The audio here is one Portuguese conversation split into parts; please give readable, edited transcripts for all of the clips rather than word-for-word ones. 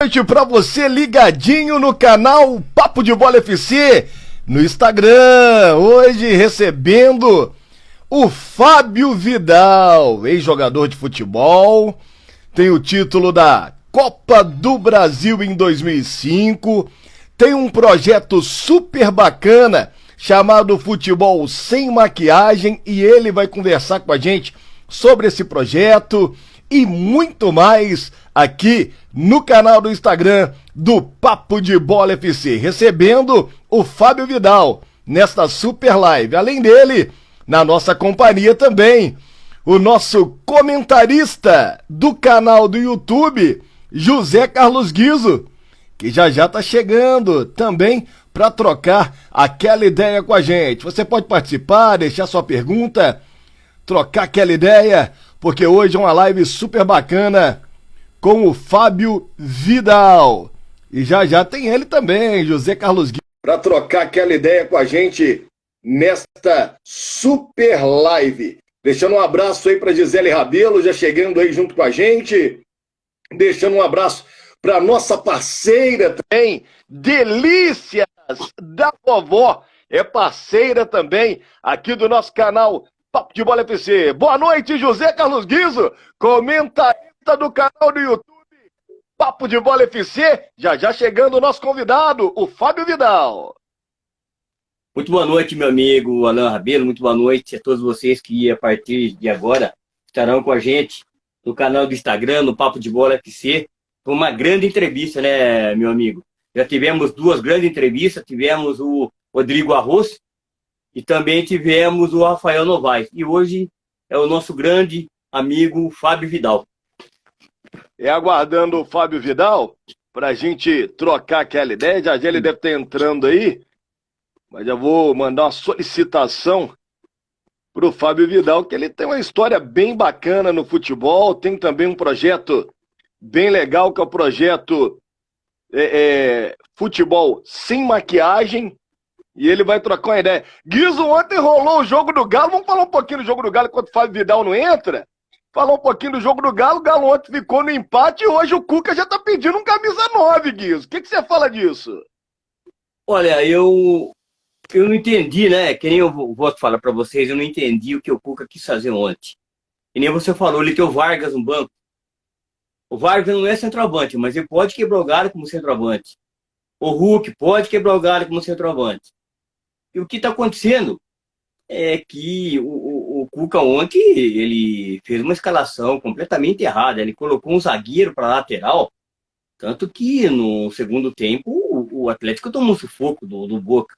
Noite para você ligadinho no canal Papo de Bola FC no Instagram. Hoje recebendo o Fábio Vidal, ex-jogador de futebol, tem o título da Copa do Brasil em 2005, tem um projeto super bacana chamado Futebol Sem Maquiagem e ele vai conversar com a gente sobre esse projeto e muito mais aqui no canal do Instagram do Papo de Bola FC, recebendo o Fábio Vidal nesta super live. Além dele, na nossa companhia também, o nosso comentarista do canal do YouTube, José Carlos Guizo, que já tá chegando também para trocar aquela ideia com a gente. Você pode participar, deixar sua pergunta, trocar aquela ideia, porque hoje é uma live super bacana com o Fábio Vidal. E já tem ele também, José Carlos Guizo, para trocar aquela ideia com a gente nesta super live. Deixando um abraço aí para Gisele Rabelo, já chegando aí junto com a gente. Deixando um abraço para nossa parceira também, Delícias da Vovó. É parceira também aqui do nosso canal Papo de Bola FC. Boa noite, José Carlos Guizo, comentarista do canal do YouTube Papo de Bola FC. Já chegando o nosso convidado, o Fábio Vidal. Muito boa noite, meu amigo Alain Rabelo. Muito boa noite a todos vocês que, a partir de agora, estarão com a gente no canal do Instagram, no Papo de Bola FC. Foi uma grande entrevista, né, meu amigo? Já tivemos duas grandes entrevistas. Tivemos o Rodrigo Arroz e também tivemos o Rafael Novaes. E hoje é o nosso grande amigo Fábio Vidal. Aguardando o Fábio Vidal para a gente trocar aquela ideia. Já ele deve estar entrando aí. Mas eu vou mandar uma solicitação para o Fábio Vidal, que ele tem uma história bem bacana no futebol, tem também um projeto bem legal, que é o projeto Futebol Sem Maquiagem, e ele vai trocar uma ideia. Guizo, ontem rolou o jogo do Galo, vamos falar um pouquinho do jogo do Galo enquanto o Fábio Vidal não entra? Falar um pouquinho do jogo do Galo, o Galo ontem ficou no empate e hoje o Cuca já está pedindo um camisa 9, Guizo. O que você fala disso? Olha, eu não entendi, né? Que nem eu vou falar para vocês, eu não entendi o que o Cuca quis fazer ontem. E nem você falou, ele tem o Vargas no banco. O Vargas não é centroavante, mas ele pode quebrar o galho como centroavante. O Hulk pode quebrar o galho como centroavante. E o que está acontecendo é que o Cuca ontem, ele fez uma escalação completamente errada. Ele colocou um zagueiro para lateral, tanto que no segundo tempo o Atlético tomou um sufoco do Boca.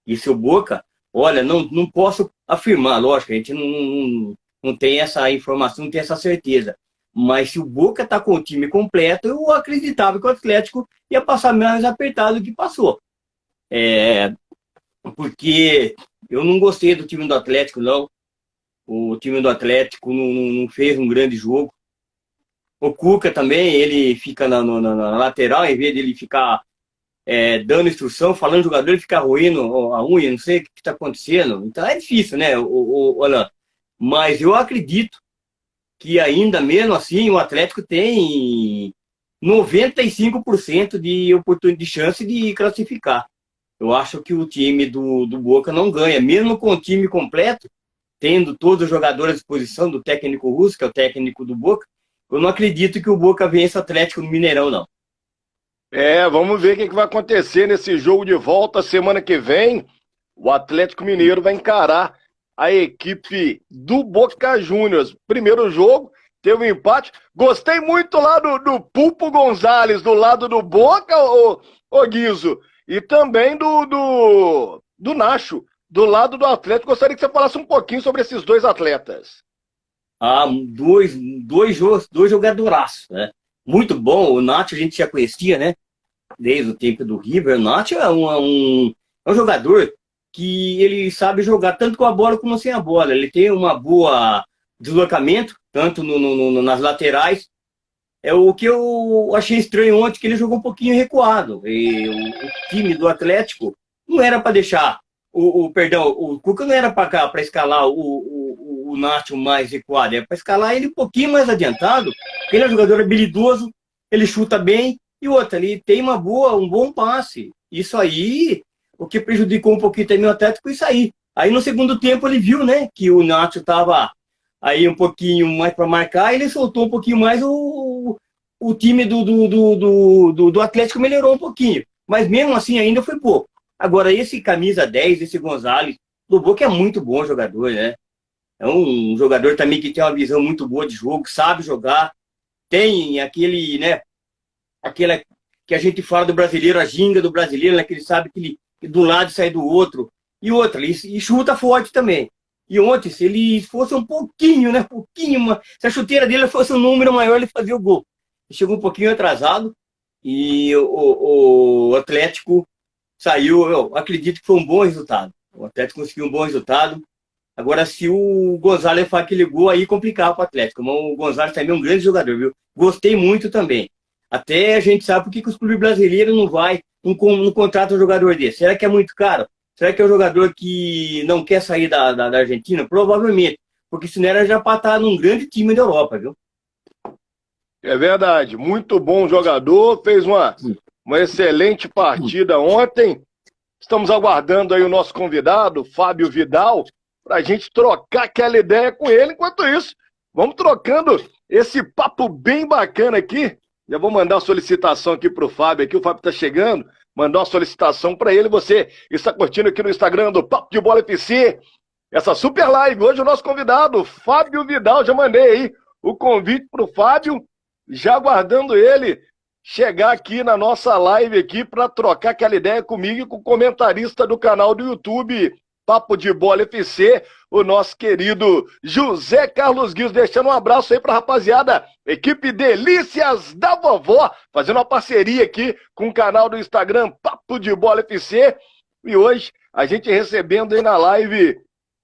E se o Boca, olha, não posso afirmar, lógico, a gente não tem essa informação, não tem essa certeza. Mas se o Boca está com o time completo, eu acreditava que o Atlético ia passar mais apertado do que passou. Porque eu não gostei do time do Atlético, não. O time do Atlético não fez um grande jogo. O Cuca também, ele fica na lateral, em vez de ele ficar dando instrução, falando o jogador, ele fica roendo a unha, não sei o que está acontecendo. Então é difícil, né, Alain? Mas eu acredito que ainda mesmo assim o Atlético tem 95% de chance de classificar. Eu acho que o time do Boca não ganha, mesmo com o time completo, tendo todos os jogadores à disposição do técnico russo, que é o técnico do Boca. Eu não acredito que o Boca vença o Atlético no Mineirão, não. Vamos ver o que vai acontecer nesse jogo de volta semana que vem. O Atlético Mineiro vai encarar a equipe do Boca Juniors. Primeiro jogo, teve um empate. Gostei muito lá do Pulpo Gonzalez, do lado do Boca, o Guizo. E também do Nacho, do lado do Atlético. Gostaria que você falasse um pouquinho sobre esses dois atletas. Dois jogadoraços, né? Muito bom. O Nacho a gente já conhecia, né? Desde o tempo do River. O Nacho é um jogador que ele sabe jogar tanto com a bola como sem a bola. Ele tem uma boa deslocamento, tanto nas laterais. É o que eu achei estranho ontem, que ele jogou um pouquinho recuado. E o time do Atlético não era para deixar perdão, o Cuca não era para escalar o Nacho mais recuado, era para escalar ele um pouquinho mais adiantado, porque ele é um jogador habilidoso, ele chuta bem, E outra, ele tem um bom passe. Isso aí, o que prejudicou um pouquinho também o Atlético, isso aí. Aí no segundo tempo ele viu, né, que o Nacho estava aí um pouquinho mais para marcar, e ele soltou um pouquinho mais o time do Atlético melhorou um pouquinho. Mas mesmo assim ainda foi pouco. Agora, esse camisa 10, esse Gonzalez, do Boca é muito bom jogador, né? É um jogador também que tem uma visão muito boa de jogo, sabe jogar, tem aquele, né, aquela que a gente fala do brasileiro, a ginga do brasileiro, né, que ele sabe que ele do lado sai do outro, e outra, ele chuta forte também. E ontem, se ele fosse um pouquinho, né, se a chuteira dele fosse um número maior, ele fazia o gol. Ele chegou um pouquinho atrasado, e o Atlético saiu, eu acredito que foi um bom resultado. O Atlético conseguiu um bom resultado. Agora, se o Gonzalez faz aquele gol, aí complicava para o Atlético. Mas o Gonzalez também é um grande jogador, viu? Gostei muito também. Até a gente sabe por que os clubes brasileiros não contratam um jogador desse. Será que é muito caro? Será que é um jogador que não quer sair da Argentina? Provavelmente. Porque senão era já para estar num grande time da Europa, viu? É verdade. Muito bom jogador. Fez uma excelente partida ontem. Estamos aguardando aí o nosso convidado, Fábio Vidal, para a gente trocar aquela ideia com ele. Enquanto isso, vamos trocando esse papo bem bacana aqui. Já vou mandar a solicitação aqui para o Fábio, aqui o Fábio está chegando, mandar uma solicitação para ele. Você está curtindo aqui no Instagram do Papo de Bola FC, essa super live. Hoje o nosso convidado, Fábio Vidal, já mandei aí o convite para o Fábio, já aguardando ele chegar aqui na nossa live aqui para trocar aquela ideia comigo e com o comentarista do canal do YouTube Papo de Bola FC, o nosso querido José Carlos Guios, deixando um abraço aí pra rapaziada, equipe Delícias da Vovó, fazendo uma parceria aqui com o canal do Instagram Papo de Bola FC, e hoje a gente recebendo aí na live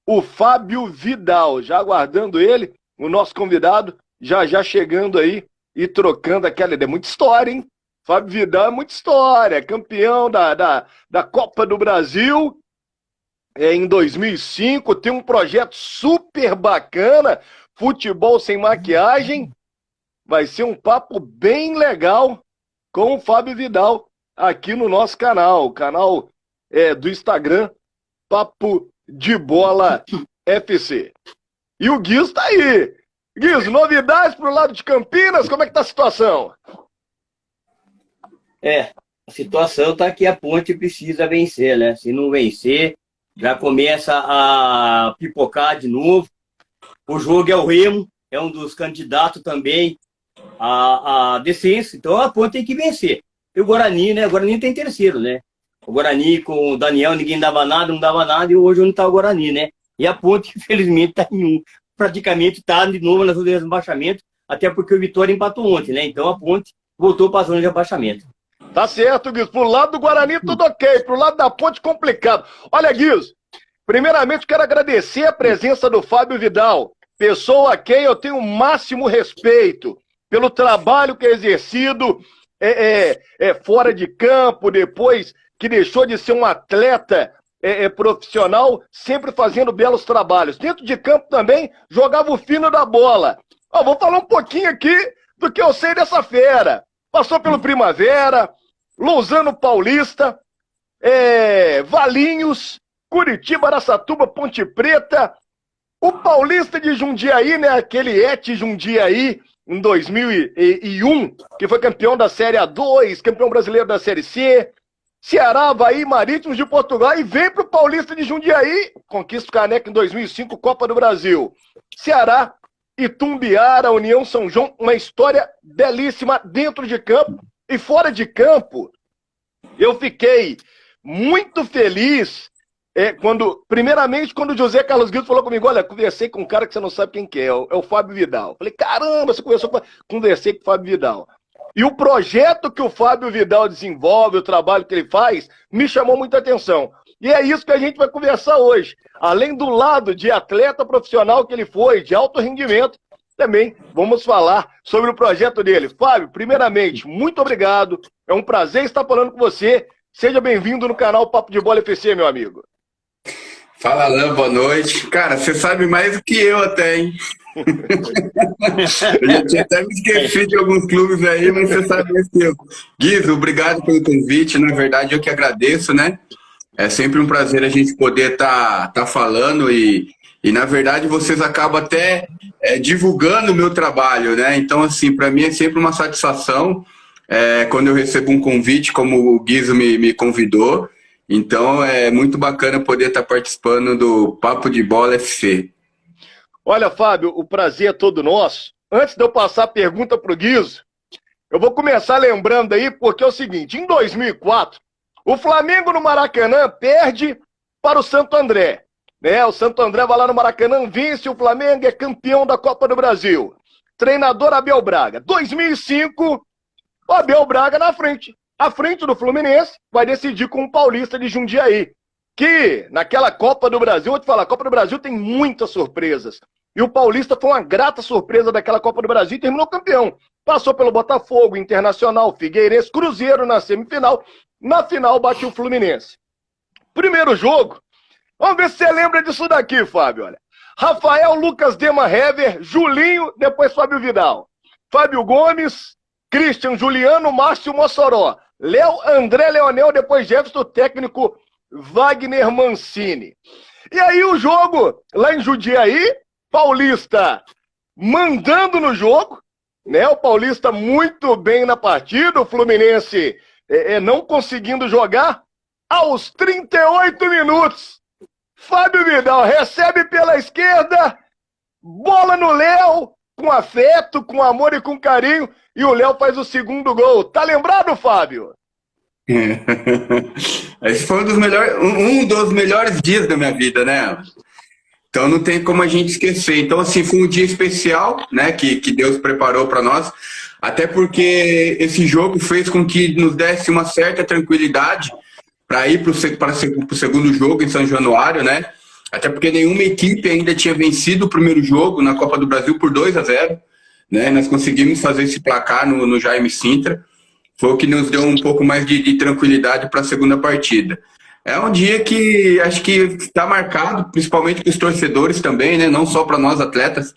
o Fábio Vidal, já aguardando ele, o nosso convidado, já chegando aí e trocando aquela ideia. Muita história, hein? Fábio Vidal é muita história, campeão da Copa do Brasil, em 2005, tem um projeto super bacana, Futebol Sem Maquiagem. Vai ser um papo bem legal com o Fábio Vidal aqui no nosso canal, o canal do Instagram, Papo de Bola FC. E o Guiz tá aí. Guiz, novidades pro lado de Campinas, como é que tá a situação? A situação tá que a Ponte precisa vencer, né? Se não vencer, já começa a pipocar de novo. O jogo é o Remo, é um dos candidatos também a descenso, então a Ponte tem que vencer. E o Guarani, né? O Guarani tem terceiro, né? O Guarani com o Daniel, ninguém dava nada, não dava nada, e hoje não tá o Guarani, né? E a Ponte, infelizmente, tá em um. Praticamente tá de novo na zona de rebaixamento, até porque o Vitória empatou ontem, né? Então a Ponte voltou para a zona de rebaixamento. Tá certo, Guiz. Pro lado do Guarani, tudo ok. Pro lado da Ponte, complicado. Olha, Guiz, primeiramente quero agradecer a presença do Fábio Vidal, pessoa a quem eu tenho o máximo respeito pelo trabalho que é exercido fora de campo, depois que deixou de ser um atleta profissional, sempre fazendo belos trabalhos. Dentro de campo também, jogava o fino da bola. Vou falar um pouquinho aqui do que eu sei dessa fera. Passou pelo Primavera, Lousano Paulista, Valinhos, Curitiba, Araçatuba, Ponte Preta, o Paulista de Jundiaí, né? Aquele Jundiaí, em 2001, que foi campeão da Série A2, campeão brasileiro da Série C, Ceará, Avaí, Marítimos de Portugal, e vem pro Paulista de Jundiaí, conquista o caneco em 2005, Copa do Brasil. Ceará, Itumbiara, União São João, uma história belíssima dentro de campo e fora de campo. Eu fiquei muito feliz primeiramente, quando o José Carlos Guido falou comigo, olha, conversei com um cara que você não sabe quem que é o Fábio Vidal. Falei, caramba, você conversei com o Fábio Vidal. E o projeto que o Fábio Vidal desenvolve, o trabalho que ele faz, me chamou muita atenção. E é isso que a gente vai conversar hoje. Além do lado de atleta profissional que ele foi, de alto rendimento, também vamos falar sobre o projeto dele. Fábio, primeiramente, muito obrigado. É um prazer estar falando com você. Seja bem-vindo no canal Papo de Bola FC, meu amigo. Fala, Alain, boa noite. Cara, você sabe mais do que eu até, hein? Eu já tinha até me esquecido de alguns clubes aí, mas você sabe mais que eu. Guizo, obrigado pelo convite. Na verdade, eu que agradeço, né? É sempre um prazer a gente poder tá falando e, na verdade, vocês acabam até divulgando o meu trabalho, né? Então, assim, para mim é sempre uma satisfação quando eu recebo um convite, como o Guizo me convidou. Então, é muito bacana poder estar participando do Papo de Bola FC. Olha, Fábio, o prazer é todo nosso. Antes de eu passar a pergunta pro Guizo, eu vou começar lembrando aí, porque é o seguinte, em 2004, o Flamengo no Maracanã perde para o Santo André. Né? O Santo André vai lá no Maracanã, vence o Flamengo, é campeão da Copa do Brasil. Treinador Abel Braga. 2005, o Abel Braga na frente. À frente do Fluminense, vai decidir com o Paulista de Jundiaí. Que naquela Copa do Brasil, vou te falar, a Copa do Brasil tem muitas surpresas. E o Paulista foi uma grata surpresa daquela Copa do Brasil e terminou campeão. Passou pelo Botafogo, Internacional, Figueirense, Cruzeiro na semifinal. Na final, bateu o Fluminense. Primeiro jogo, vamos ver se você lembra disso daqui, Fábio. Olha. Rafael Lucas Demarhever, Julinho, depois Fábio Vidal. Fábio Gomes, Christian Juliano, Márcio Mossoró. André Leonel, depois Jefferson, técnico Wagner Mancini. E aí o jogo, lá em Jundiaí, Paulista mandando no jogo, né? O Paulista muito bem na partida, o Fluminense não conseguindo jogar. Aos 38 minutos, Fábio Vidal recebe pela esquerda, bola no Léo, com afeto, com amor e com carinho, e o Léo faz o segundo gol. Tá lembrado, Fábio? Esse foi um dos melhores dias da minha vida, né? Então não tem como a gente esquecer. Então, assim, foi um dia especial, né, que Deus preparou para nós, até porque esse jogo fez com que nos desse uma certa tranquilidade para ir para o segundo jogo em São Januário, né? Até porque nenhuma equipe ainda tinha vencido o primeiro jogo na Copa do Brasil por 2-0, né? Nós conseguimos fazer esse placar no Jaime Sintra. Foi o que nos deu um pouco mais de tranquilidade para a segunda partida. É um dia que acho que está marcado, principalmente para os torcedores também, né? Não só para nós atletas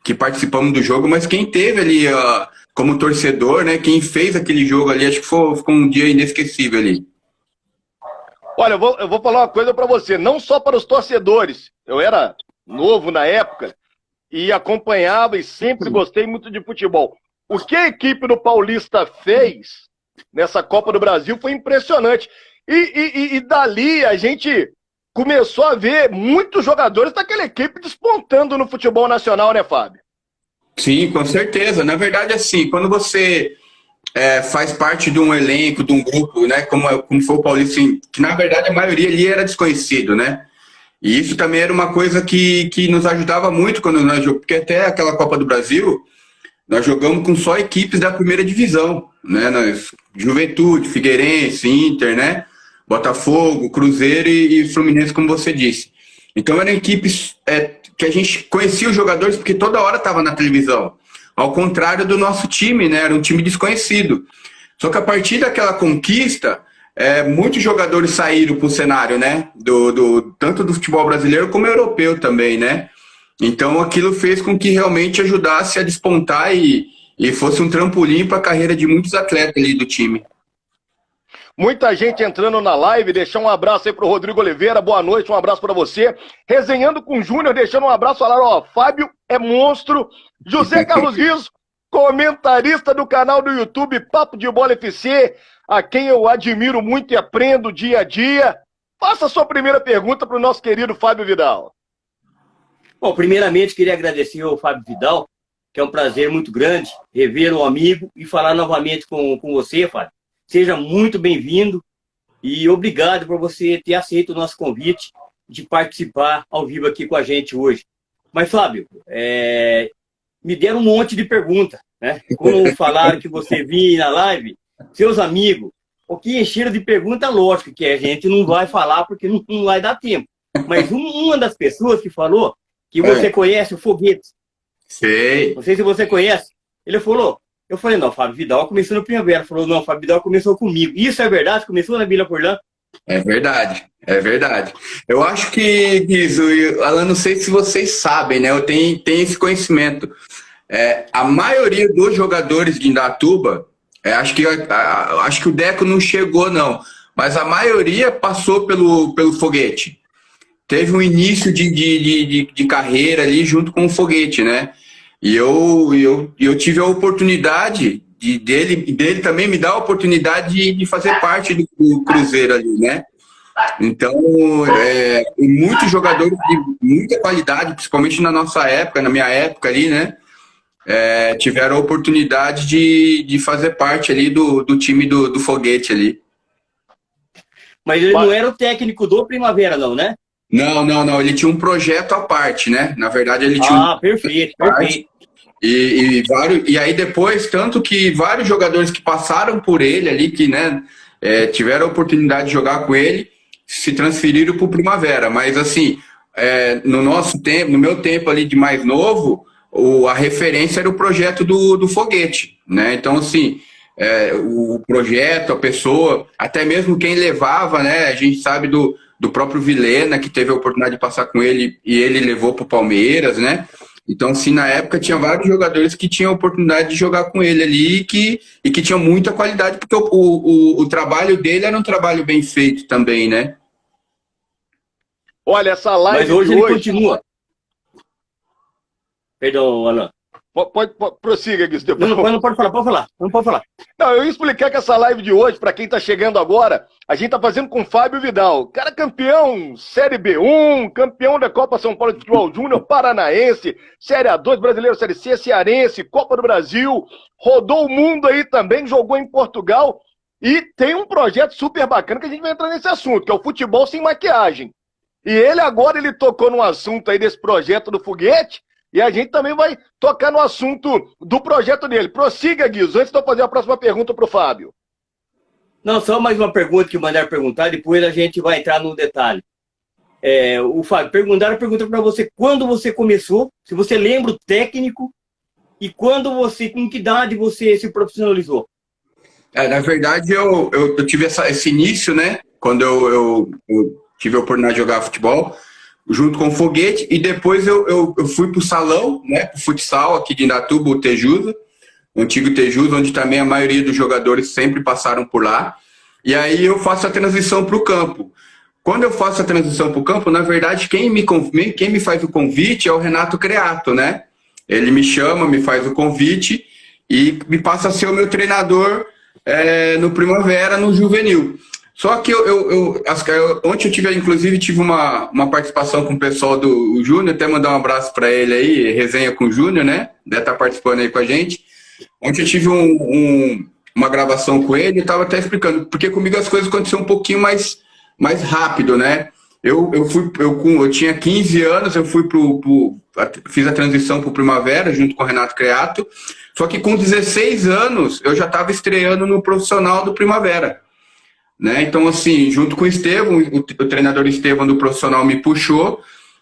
que participamos do jogo, mas quem teve ali como torcedor, né? Quem fez aquele jogo ali, acho que ficou um dia inesquecível ali. Olha, eu vou falar uma coisa para você, não só para os torcedores. Eu era novo na época e acompanhava e sempre gostei muito de futebol. O que a equipe do Paulista fez nessa Copa do Brasil foi impressionante. E dali a gente começou a ver muitos jogadores daquela equipe despontando no futebol nacional, né, Fábio? Sim, com certeza. Na verdade, assim, quando você faz parte de um elenco, de um grupo, né, como foi o Paulista, assim, que na verdade a maioria ali era desconhecido, né? E isso também era uma coisa que nos ajudava muito quando nós jogamos, porque até aquela Copa do Brasil, nós jogamos com só equipes da primeira divisão, né? Juventude, Figueirense, Inter, né? Botafogo, Cruzeiro e Fluminense, como você disse. Então eram equipes que a gente conhecia os jogadores porque toda hora estava na televisão. Ao contrário do nosso time, né? Era um time desconhecido. Só que a partir daquela conquista, muitos jogadores saíram para o cenário, né? Tanto do futebol brasileiro como europeu também, né? Então aquilo fez com que realmente ajudasse a despontar e fosse um trampolim para a carreira de muitos atletas ali do time. Muita gente entrando na live, deixar um abraço aí pro Rodrigo Oliveira, boa noite, um abraço para você. Resenhando com o Júnior, deixando um abraço, falaram, ó, Fábio é monstro. José Carlos Guizo, comentarista do canal do YouTube Papo de Bola FC, a quem eu admiro muito e aprendo dia a dia. Faça a sua primeira pergunta pro nosso querido Fábio Vidal. Bom, primeiramente queria agradecer ao Fábio Vidal, que é um prazer muito grande rever um amigo e falar novamente com você, Fábio. Seja muito bem-vindo e obrigado por você ter aceito o nosso convite de participar ao vivo aqui com a gente hoje. Mas, Fábio, me deram um monte de perguntas, né? Quando falaram que você vinha na live, seus amigos, o que encheram de pergunta, lógico que a gente não vai falar porque não vai dar tempo. Mas uma das pessoas que falou que você conhece o Foguete. Sei. Não sei se você conhece. Ele falou... Eu falei, não, Fábio Vidal começou no Primavera. Falou, não, Fábio Vidal começou comigo. Isso é verdade? Começou na Vila Forlã? É verdade, é verdade. Eu acho que, Guizo, Alan, não sei se vocês sabem, né? Eu tenho esse conhecimento. A maioria dos jogadores de Indaiatuba, acho que o Deco não chegou, não, mas a maioria passou pelo Foguete. Teve um início de carreira ali junto com o Foguete, né? E eu tive a oportunidade dele também me dar a oportunidade de fazer parte do Cruzeiro ali, né? Então, muitos jogadores de muita qualidade, principalmente na nossa época, na minha época ali, né? Tiveram a oportunidade de fazer parte ali do time do Foguete ali. Mas ele não era o técnico do Primavera, não, né? Não. Ele tinha um projeto à parte, né? Na verdade, ele tinha perfeito. E aí depois, tanto que vários jogadores que passaram por ele ali, que, né, tiveram a oportunidade de jogar com ele, se transferiram para o Primavera. Mas assim, no meu tempo ali de mais novo, a referência era o projeto do Foguete, né? Então, assim, o projeto, a pessoa, até mesmo quem levava, né? A gente sabe do próprio Vilhena, que teve a oportunidade de passar com ele e ele levou para o Palmeiras, né? Então, assim, na época tinha vários jogadores que tinham a oportunidade de jogar com ele ali e que tinham muita qualidade, porque o trabalho dele era um trabalho bem feito também, né? Olha, essa live Mas hoje ele continua. Perdão, Alan. Prossiga, Guizo. Não pode falar. Não, eu ia explicar que essa live de hoje, para quem tá chegando agora, a gente tá fazendo com o Fábio Vidal. Cara campeão Série B1, campeão da Copa São Paulo de Futebol Júnior, Paranaense, Série A2, Brasileiro, Série C, Cearense, Copa do Brasil, rodou o mundo aí também, jogou em Portugal e tem um projeto super bacana que a gente vai entrar nesse assunto, que é o futebol sem maquiagem. E ele tocou num assunto aí desse projeto do Foguete, e a gente também vai tocar no assunto do projeto dele. Prossiga, Guizo, antes de eu fazer a próxima pergunta para o Fábio. Não, só mais uma pergunta que mandaram perguntar, depois a gente vai entrar no detalhe. O Fábio, perguntaram para você quando você começou, se você lembra o técnico, e com que idade você se profissionalizou? Na verdade, eu tive esse início, né? Quando eu tive a oportunidade de jogar futebol, junto com o Foguete, e depois eu fui pro salão, né, pro futsal aqui de Indaiatuba, o Tejusa, o antigo Tejusa, onde também a maioria dos jogadores sempre passaram por lá, e aí eu faço a transição pro campo. Quando eu faço a transição pro campo, na verdade, quem me faz o convite é o Renato Creato, né? Ele me chama, me faz o convite e me passa a ser o meu treinador no Primavera, no Juvenil. Só que ontem eu tive uma participação com o pessoal do Júnior, até mandar um abraço para ele aí, resenha com o Júnior, né? Deve estar participando aí com a gente. Ontem eu tive uma gravação com ele e estava até explicando, porque comigo as coisas aconteceram um pouquinho mais rápido, né? Eu tinha 15 anos, fiz a transição para o Primavera junto com o Renato Creato, só que com 16 anos eu já estava estreando no profissional do Primavera. Né? Então, assim, junto com o Estevão, o treinador Estevão do profissional me puxou,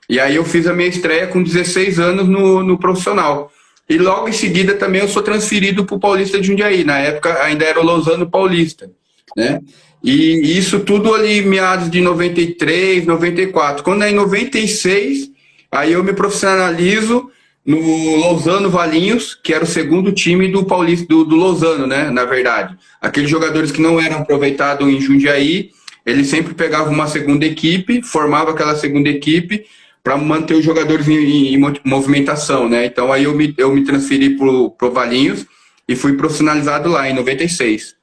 e aí eu fiz a minha estreia com 16 anos no profissional. E logo em seguida também eu sou transferido para o Paulista de Jundiaí, na época ainda era o Lousano Paulista, né? E isso tudo ali meados de 93, 94. Quando é em 96, aí eu me profissionalizo no Lousano Valinhos, que era o segundo time do Paulista, do Lousano, né, na verdade. Aqueles jogadores que não eram aproveitados em Jundiaí, eles sempre pegavam uma segunda equipe, formavam aquela segunda equipe para manter os jogadores em movimentação, né? Então aí eu me transferi pro Valinhos e fui profissionalizado lá em 96.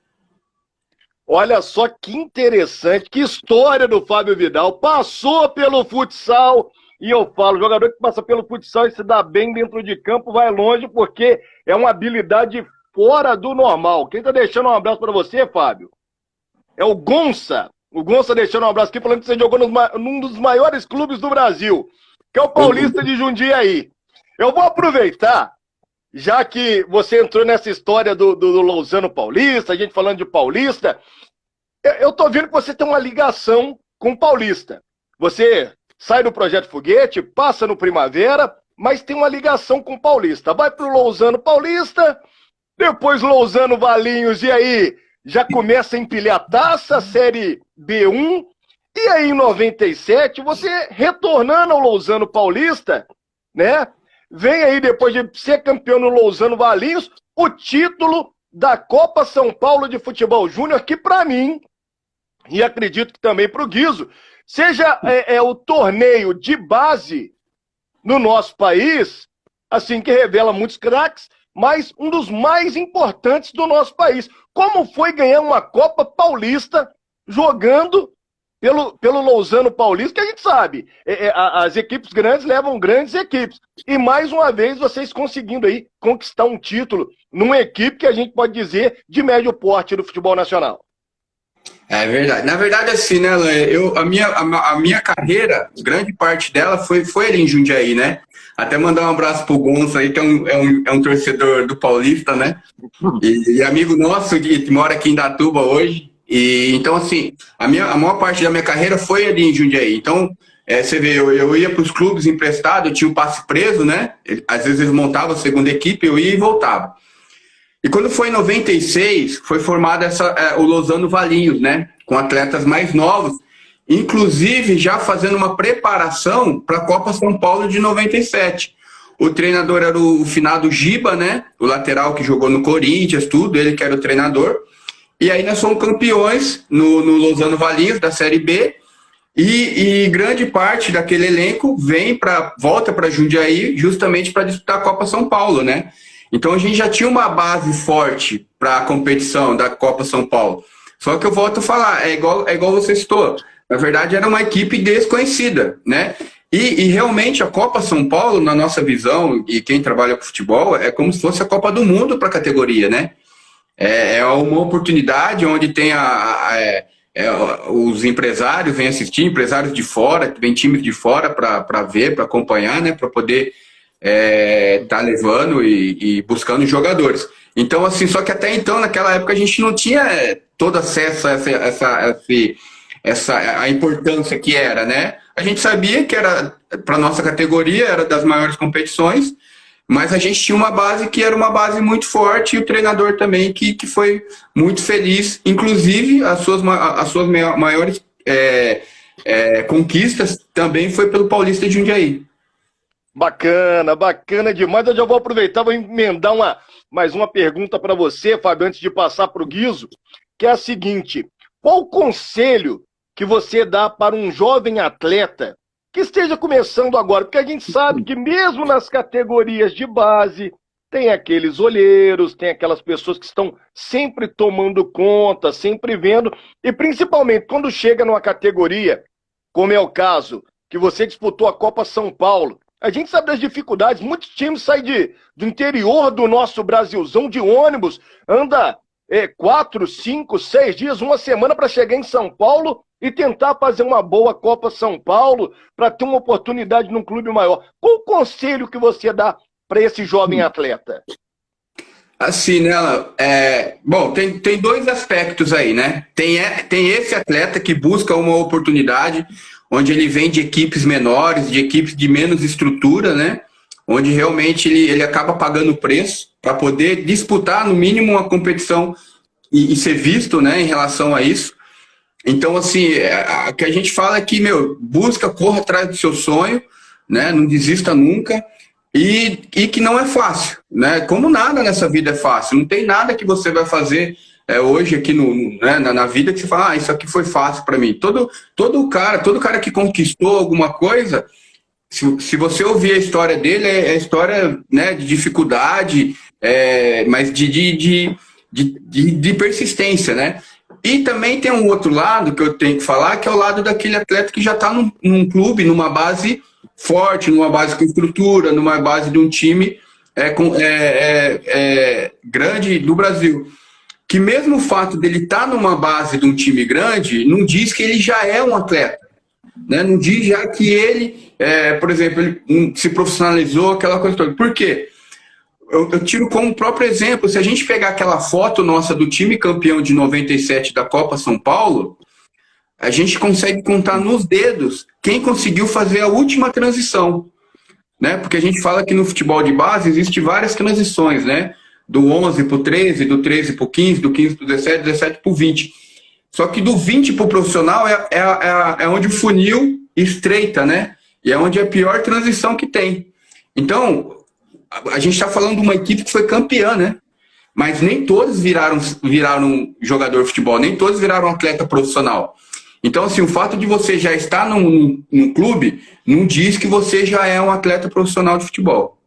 Olha só que interessante, que história do Fábio Vidal. Passou pelo futsal. E eu falo, jogador que passa pelo futsal e se dá bem dentro de campo vai longe, porque é uma habilidade fora do normal. Quem tá deixando um abraço para você, Fábio, é o Gonça. O Gonça deixando um abraço aqui, falando que você jogou num dos maiores clubes do Brasil, que é o Paulista de Jundiaí. Eu vou aproveitar, já que você entrou nessa história do Lousano Paulista, a gente falando de Paulista, eu tô vendo que você tem uma ligação com o Paulista. Você sai do Projeto Foguete, passa no Primavera, mas tem uma ligação com o Paulista. Vai pro Lousano Paulista, depois Lousano Valinhos, e aí já começa a empilhar taça, série B1, e aí em 97, você retornando ao Lousano Paulista, né? Vem aí, depois de ser campeão no Lousano Valinhos, o título da Copa São Paulo de Futebol Júnior, que para mim, e acredito que também para o Guizo, seja o torneio de base no nosso país, assim, que revela muitos craques, mas um dos mais importantes do nosso país. Como foi ganhar uma Copa Paulista jogando pelo Lousano Paulista, que a gente sabe, as equipes grandes levam grandes equipes. E mais uma vez vocês conseguindo aí conquistar um título numa equipe que a gente pode dizer de médio porte do futebol nacional. É verdade. Na verdade, assim, né, a minha carreira, grande parte dela foi ali em Jundiaí, né? Até mandar um abraço pro Gonçalo aí, que é um torcedor do Paulista, né? E amigo nosso que mora aqui em Datuba hoje. E então, assim, a maior parte da minha carreira foi ali em Jundiaí. Então, você vê, eu ia para os clubes emprestado, eu tinha o passe preso, né? Às vezes eles montavam a segunda equipe, eu ia e voltava. E quando foi em 96, foi formada o Lousano Valinhos, né? Com atletas mais novos, inclusive já fazendo uma preparação para a Copa São Paulo de 97. O treinador era o finado Giba, né? O lateral que jogou no Corinthians, tudo, ele que era o treinador. E aí nós somos campeões no Lousano Valinhos, da Série B, e grande parte daquele elenco volta para Jundiaí justamente para disputar a Copa São Paulo, né? Então a gente já tinha uma base forte para a competição da Copa São Paulo. Só que eu volto a falar, é igual você citou, na verdade era uma equipe desconhecida, né? E realmente a Copa São Paulo, na nossa visão, e quem trabalha com futebol, é como se fosse a Copa do Mundo para a categoria, né? É uma oportunidade onde tem os empresários vêm assistir, empresários de fora, vem times de fora para ver, para acompanhar, né, para poder tá levando e buscando jogadores. Então, assim, só que até então, naquela época, a gente não tinha todo acesso a importância que era, né? A gente sabia que era, para nossa categoria, era das maiores competições, mas a gente tinha uma base que era uma base muito forte e o treinador também que foi muito feliz. Inclusive, as suas maiores conquistas também foi pelo Paulista de Jundiaí. Bacana, bacana demais. Eu já vou aproveitar, vou emendar mais uma pergunta para você, Fábio, antes de passar para o Guizo, que é a seguinte: qual o conselho que você dá para um jovem atleta que esteja começando agora? Porque a gente sabe que mesmo nas categorias de base, tem aqueles olheiros, tem aquelas pessoas que estão sempre tomando conta, sempre vendo, e principalmente quando chega numa categoria, como é o caso, que você disputou a Copa São Paulo, a gente sabe das dificuldades, muitos times saem do interior do nosso Brasilzão de ônibus, anda 4, 5, 6 dias, uma semana para chegar em São Paulo e tentar fazer uma boa Copa São Paulo para ter uma oportunidade num clube maior. Qual o conselho que você dá para esse jovem atleta? Assim, né? Bom, tem dois aspectos aí, né? Tem esse atleta que busca uma oportunidade onde ele vem de equipes menores, de equipes de menos estrutura, né? Onde realmente ele acaba pagando preço para poder disputar, no mínimo, uma competição e ser visto, né, em relação a isso. Então, assim, o que a gente fala é que, busca, corra atrás do seu sonho, né? Não desista nunca. E que não é fácil, né? Como nada nessa vida é fácil. Não tem nada que você vai fazer hoje aqui na vida que você fala, isso aqui foi fácil para mim. Todo cara que conquistou alguma coisa, se você ouvir a história dele, é história, né, de dificuldade, mas de persistência, né? E também tem um outro lado que eu tenho que falar, que é o lado daquele atleta que já está num clube, numa base forte, numa base com estrutura, numa base de um time grande do Brasil. Que mesmo o fato dele estar numa base de um time grande, não diz que ele já é um atleta. Né? Não diz já que ele, por exemplo, ele se profissionalizou, aquela coisa toda. Por quê? Eu tiro como próprio exemplo, se a gente pegar aquela foto nossa do time campeão de 97 da Copa São Paulo, a gente consegue contar nos dedos quem conseguiu fazer a última transição, né? Porque a gente fala que no futebol de base existe várias transições, né? Do 11 para o 13, do 13 para o 15, do 15 para o 17, do 17 para o 20. Só que do 20 para o profissional é onde o funil estreita, né? E é onde é a pior transição que tem. Então, a gente está falando de uma equipe que foi campeã, né? Mas nem todos viraram jogador de futebol, nem todos viraram atleta profissional. Então, assim, o fato de você já estar num clube não diz que você já é um atleta profissional de futebol.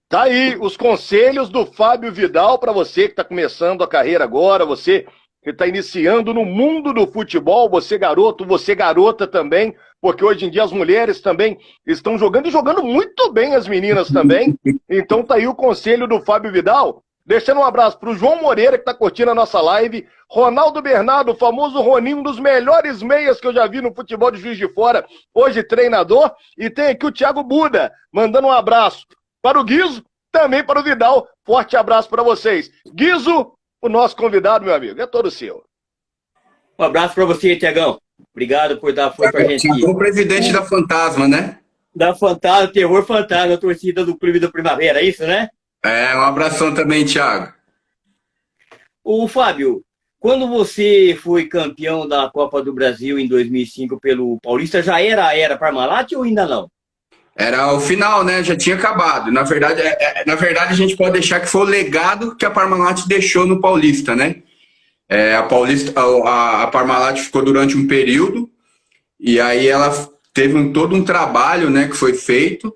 Tá aí os conselhos do Fábio Vidal para você que está começando a carreira agora, você que está iniciando no mundo do futebol, você garoto, você garota também, porque hoje em dia as mulheres também estão jogando e jogando muito bem as meninas também. Então tá aí o conselho do Fábio Vidal. Deixando um abraço pro João Moreira, que tá curtindo a nossa live. Ronaldo Bernardo, o famoso Roninho, um dos melhores meias que eu já vi no futebol de Juiz de Fora, hoje treinador. E tem aqui o Thiago Buda, mandando um abraço para o Guizo, também para o Vidal. Forte abraço para vocês. Guizo, o nosso convidado, meu amigo, é todo seu. Um abraço para você, Tiagão. Obrigado por dar força pra gente. O presidente da Fantasma, né? Da Fantasma, Terror Fantasma, a torcida do Clube da Primavera, é isso, né? Um abração também, Thiago. Ô, Fábio, quando você foi campeão da Copa do Brasil em 2005 pelo Paulista, já era a era Parmalat ou ainda não? Era o final, né? Já tinha acabado. Na verdade, a gente pode deixar que foi o legado que a Parmalat deixou no Paulista, né? A Parmalat ficou durante um período e aí ela teve todo um trabalho, né, que foi feito.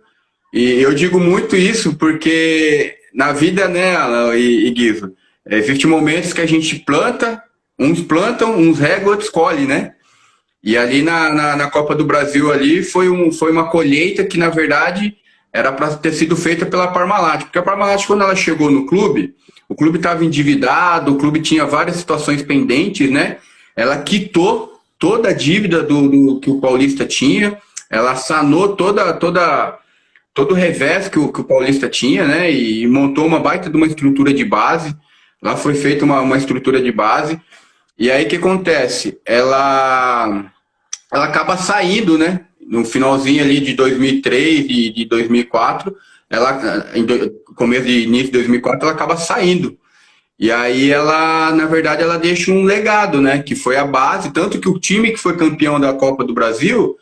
E eu digo muito isso porque na vida, né, Alan e Guizo, existem momentos que a gente planta, uns plantam, uns regam, outros colhem, né? E ali na Copa do Brasil ali foi uma colheita que, na verdade, era para ter sido feita pela Parmalat. Porque a Parmalat, quando ela chegou no clube, o clube estava endividado, o clube tinha várias situações pendentes, né? Ela quitou toda a dívida do que o Paulista tinha, ela sanou todo o revés que o Paulista tinha, né? E montou uma baita de uma estrutura de base. Lá foi feita uma estrutura de base. E aí o que acontece? Ela acaba saindo, né? No finalzinho ali de 2003 e de 2004, começo de início de 2004, ela acaba saindo. E aí na verdade, ela deixa um legado, né? Que foi a base, tanto que o time que foi campeão da Copa do Brasil,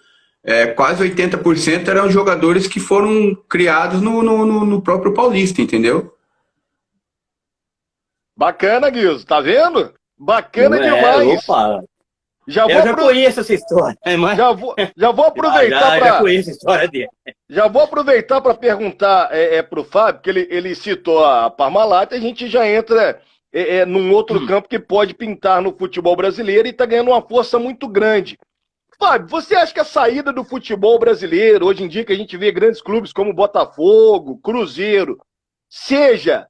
quase 80% eram jogadores que foram criados no próprio Paulista, entendeu? Bacana, Guilherme, tá vendo? Bacana demais. Opa. Eu já conheço essa história. Mas... Já vou aproveitar já conheço a história dele. Já vou aproveitar para perguntar para o Fábio, que ele citou a Parmalat, a gente já entra num outro campo que pode pintar no futebol brasileiro e está ganhando uma força muito grande. Fábio, você acha que a saída do futebol brasileiro, hoje em dia que a gente vê grandes clubes como Botafogo, Cruzeiro, seja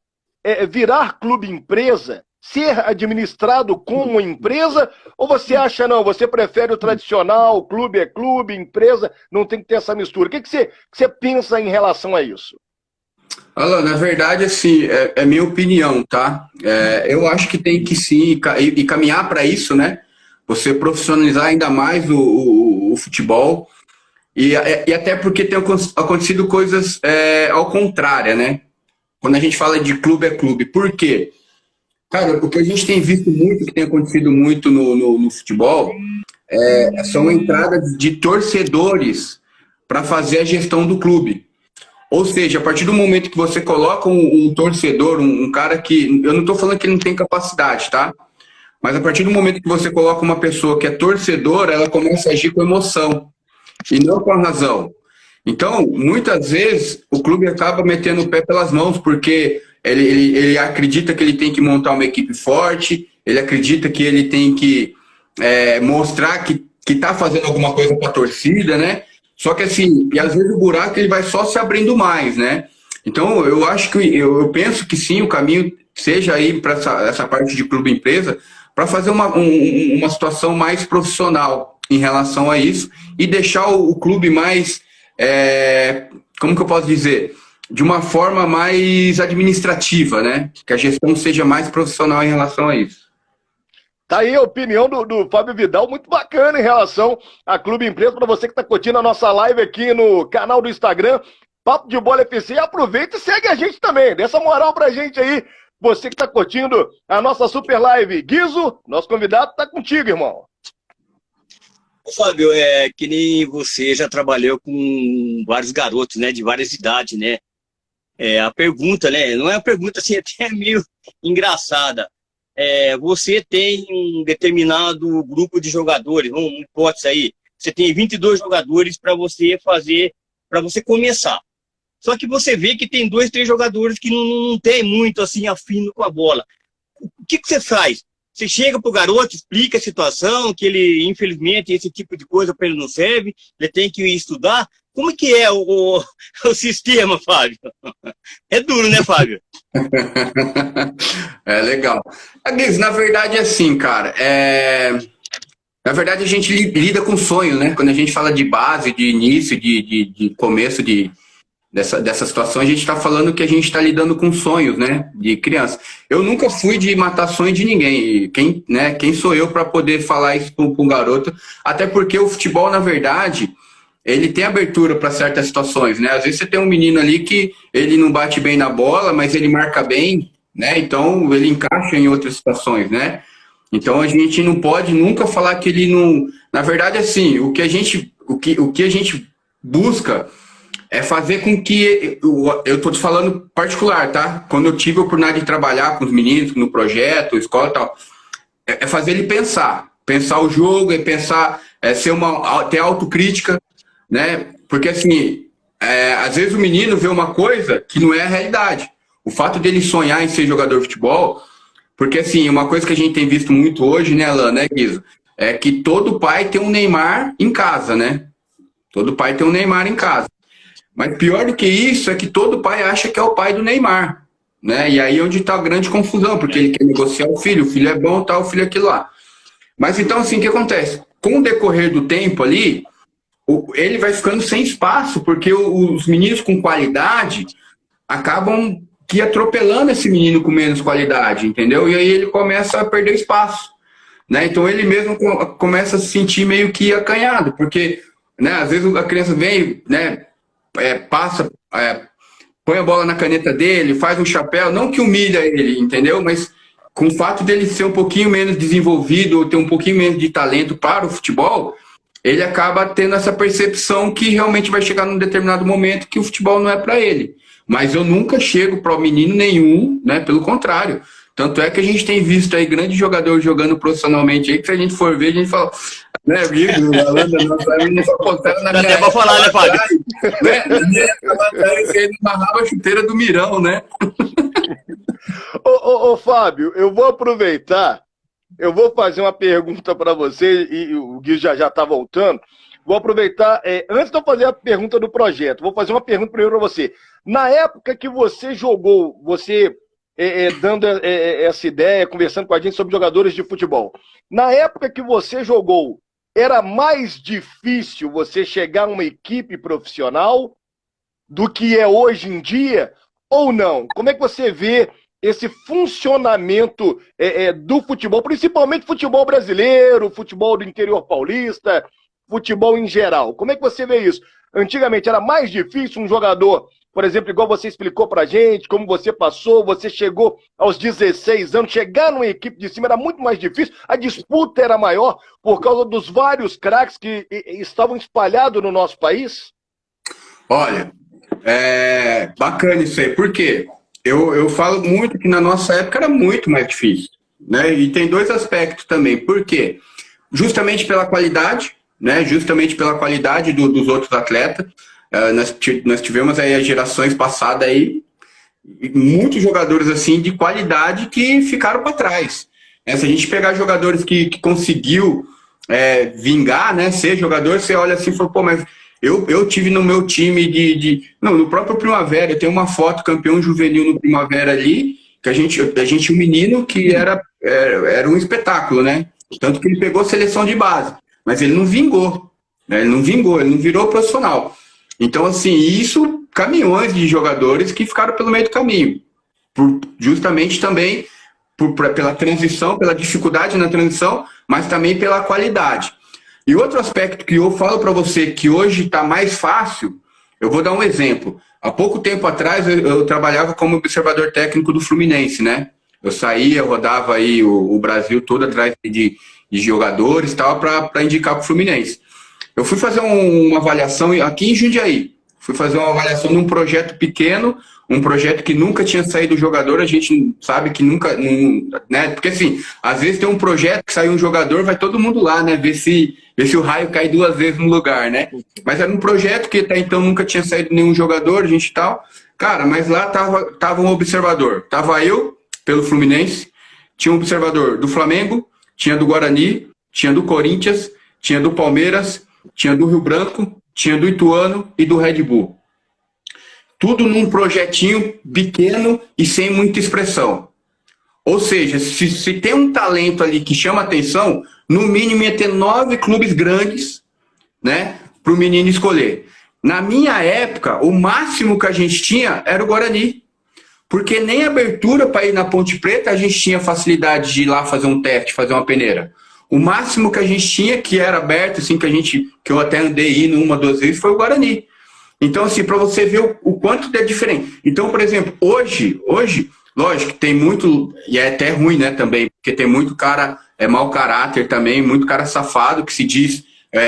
virar clube empresa, ser administrado como empresa, ou você acha não, você prefere o tradicional, clube é clube, empresa, não tem que ter essa mistura? O que você pensa em relação a isso? Alan, na verdade, assim, é minha opinião, tá? Eu acho que tem que sim, e caminhar para isso, né? Você profissionalizar ainda mais o futebol, e até porque tem acontecido coisas ao contrário, né? Quando a gente fala de clube é clube. Por quê? Cara, o que a gente tem visto muito, que tem acontecido muito no futebol, são entradas de torcedores para fazer a gestão do clube. Ou seja, a partir do momento que você coloca um torcedor, um cara que... Eu não estou falando que ele não tem capacidade, tá? Mas a partir do momento que você coloca uma pessoa que é torcedora, ela começa a agir com emoção e não com a razão. Então, muitas vezes, o clube acaba metendo o pé pelas mãos, porque ele acredita que ele tem que montar uma equipe forte, ele acredita que ele tem que mostrar que está fazendo alguma coisa para a torcida, né? Só que assim, e às vezes o buraco ele vai só se abrindo mais, né? Então, eu penso que sim, o caminho seja aí para essa parte de clube-empresa, para fazer uma situação mais profissional em relação a isso e deixar o clube mais, como que eu posso dizer, de uma forma mais administrativa, né? Que a gestão seja mais profissional em relação a isso. Tá aí a opinião do Fábio Vidal, muito bacana em relação a Clube Empresa. Para você que está curtindo a nossa live aqui no canal do Instagram, Papo de Bola FC, aproveita e segue a gente também. Dê essa moral pra gente aí você que está curtindo a nossa super live. Guizo, nosso convidado está contigo, irmão. Fábio, que nem você já trabalhou com vários garotos, né, de várias idades, né? A pergunta, né, não é uma pergunta assim, até meio engraçada. Você tem um determinado grupo de jogadores, uma hipótese aí, você tem 22 jogadores para você fazer, para você começar. Só que você vê que tem 2, 3 jogadores que não tem muito assim afino com a bola. O que você faz? Você chega pro garoto, explica a situação, que ele, infelizmente, esse tipo de coisa para ele não serve, ele tem que ir estudar. Como que é o sistema, Fábio? É duro, né, Fábio? Legal. Na verdade é assim, cara. Na verdade, a gente lida com sonho, né? Quando a gente fala de base, de início, de começo dessa situação, a gente está falando que a gente está lidando com sonhos, né? De criança. Eu nunca fui de matar sonho de ninguém. Quem sou eu para poder falar isso para um garoto? Até porque o futebol, na verdade, ele tem abertura para certas situações, né? Às vezes você tem um menino ali que ele não bate bem na bola, mas ele marca bem, né? Então ele encaixa em outras situações, né? Então a gente não pode nunca falar que ele não... Na verdade, assim, o que a gente busca é fazer com que... Eu estou te falando particular, tá? Quando eu tive a oportunidade de trabalhar com os meninos no projeto, escola e tal, é fazer ele pensar o jogo, ter autocrítica, né? Porque assim, às vezes o menino vê uma coisa que não é a realidade. O fato dele sonhar em ser jogador de futebol, porque assim, uma coisa que a gente tem visto muito hoje, né, Alan, né, Guizo? É que todo pai tem um Neymar em casa, né? Todo pai tem um Neymar em casa. Mas pior do que isso é que todo pai acha que é o pai do Neymar, né? E aí é onde está a grande confusão, porque ele quer negociar o filho é bom, tal, o filho é aquilo lá. Mas então, assim, o que acontece? Com o decorrer do tempo ali, ele vai ficando sem espaço, porque os meninos com qualidade acabam que atropelando esse menino com menos qualidade, entendeu? E aí ele começa a perder espaço, né? Então ele mesmo começa a se sentir meio que acanhado, porque, né, às vezes a criança vem, né, põe a bola na caneta dele, faz um chapéu, não que humilha ele, entendeu? Mas com o fato dele ser um pouquinho menos desenvolvido, ou ter um pouquinho menos de talento para o futebol, ele acaba tendo essa percepção que realmente vai chegar num determinado momento que o futebol não é para ele. Mas eu nunca chego para o menino nenhum, né? Pelo contrário. Tanto é que a gente tem visto aí grandes jogadores jogando profissionalmente aí, que se a gente for ver, a gente fala, né, amigo, não só postava na minha época, falar, né, Fábio? Ele amarrava a chuteira do Mirão, né? Ô, Fábio, eu vou aproveitar, eu vou fazer uma pergunta para você, e o Gui já está voltando. Vou aproveitar, antes de eu fazer a pergunta do projeto, vou fazer uma pergunta primeiro para você. Na época que você jogou, você dando essa ideia, conversando com a gente sobre jogadores de futebol, na época que você jogou, era mais difícil você chegar a uma equipe profissional do que é hoje em dia, ou não? Como é que você vê esse funcionamento do futebol, principalmente futebol brasileiro, futebol do interior paulista, futebol em geral? Como é que você vê isso? Antigamente era mais difícil um jogador, por exemplo, igual você explicou pra gente, como você passou, você chegou aos 16 anos, chegar numa equipe de cima era muito mais difícil, a disputa era maior por causa dos vários craques que estavam espalhados no nosso país? Olha, bacana isso aí, por quê? Eu falo muito que na nossa época era muito mais difícil, né? E tem dois aspectos também. Por quê? Justamente pela qualidade, né? Justamente pela qualidade dos outros atletas. Nós tivemos aí as gerações passadas aí, muitos jogadores assim de qualidade que ficaram para trás. Se a gente pegar jogadores que conseguiu vingar, né? Ser jogador, você olha assim e fala, pô, mas eu tive no meu time no próprio Primavera, eu tenho uma foto campeão juvenil no Primavera ali, que a gente um menino que era um espetáculo, né? Tanto que ele pegou seleção de base, mas ele não vingou, né? Ele não virou profissional. Então, assim, isso, caminhões de jogadores que ficaram pelo meio do caminho, justamente também pela transição, pela dificuldade na transição, mas também pela qualidade. E outro aspecto que eu falo para você que hoje está mais fácil, eu vou dar um exemplo. Há pouco tempo atrás eu trabalhava como observador técnico do Fluminense, né? Eu saía, rodava aí o Brasil todo atrás de jogadores e tal para indicar para o Fluminense. Eu fui fazer uma avaliação aqui em Jundiaí. Fui fazer uma avaliação de um projeto pequeno, um projeto que nunca tinha saído do jogador, a gente sabe que nunca, né? Porque assim, às vezes tem um projeto que sai um jogador, vai todo mundo lá, né? Ver se o raio cai 2 vezes no lugar, né? Mas era um projeto que até então nunca tinha saído nenhum jogador, a gente e tal. Cara, mas lá tava um observador. Tava eu, pelo Fluminense, tinha um observador do Flamengo, tinha do Guarani, tinha do Corinthians, tinha do Palmeiras, tinha do Rio Branco, tinha do Ituano e do Red Bull. Tudo num projetinho pequeno e sem muita expressão. Ou seja, se tem um talento ali que chama atenção, no mínimo ia ter 9 clubes grandes, né, para o menino escolher. Na minha época, o máximo que a gente tinha era o Guarani. Porque nem abertura para ir na Ponte Preta a gente tinha facilidade de ir lá fazer um teste, fazer uma peneira. O máximo que a gente tinha, que era aberto, assim, que eu até andei indo 1, 2 vezes, foi o Guarani. Então, assim, para você ver o quanto é diferente. Então, por exemplo, hoje, lógico que tem muito, e é até ruim, né, também, porque tem muito cara, mau caráter também, muito cara safado que se diz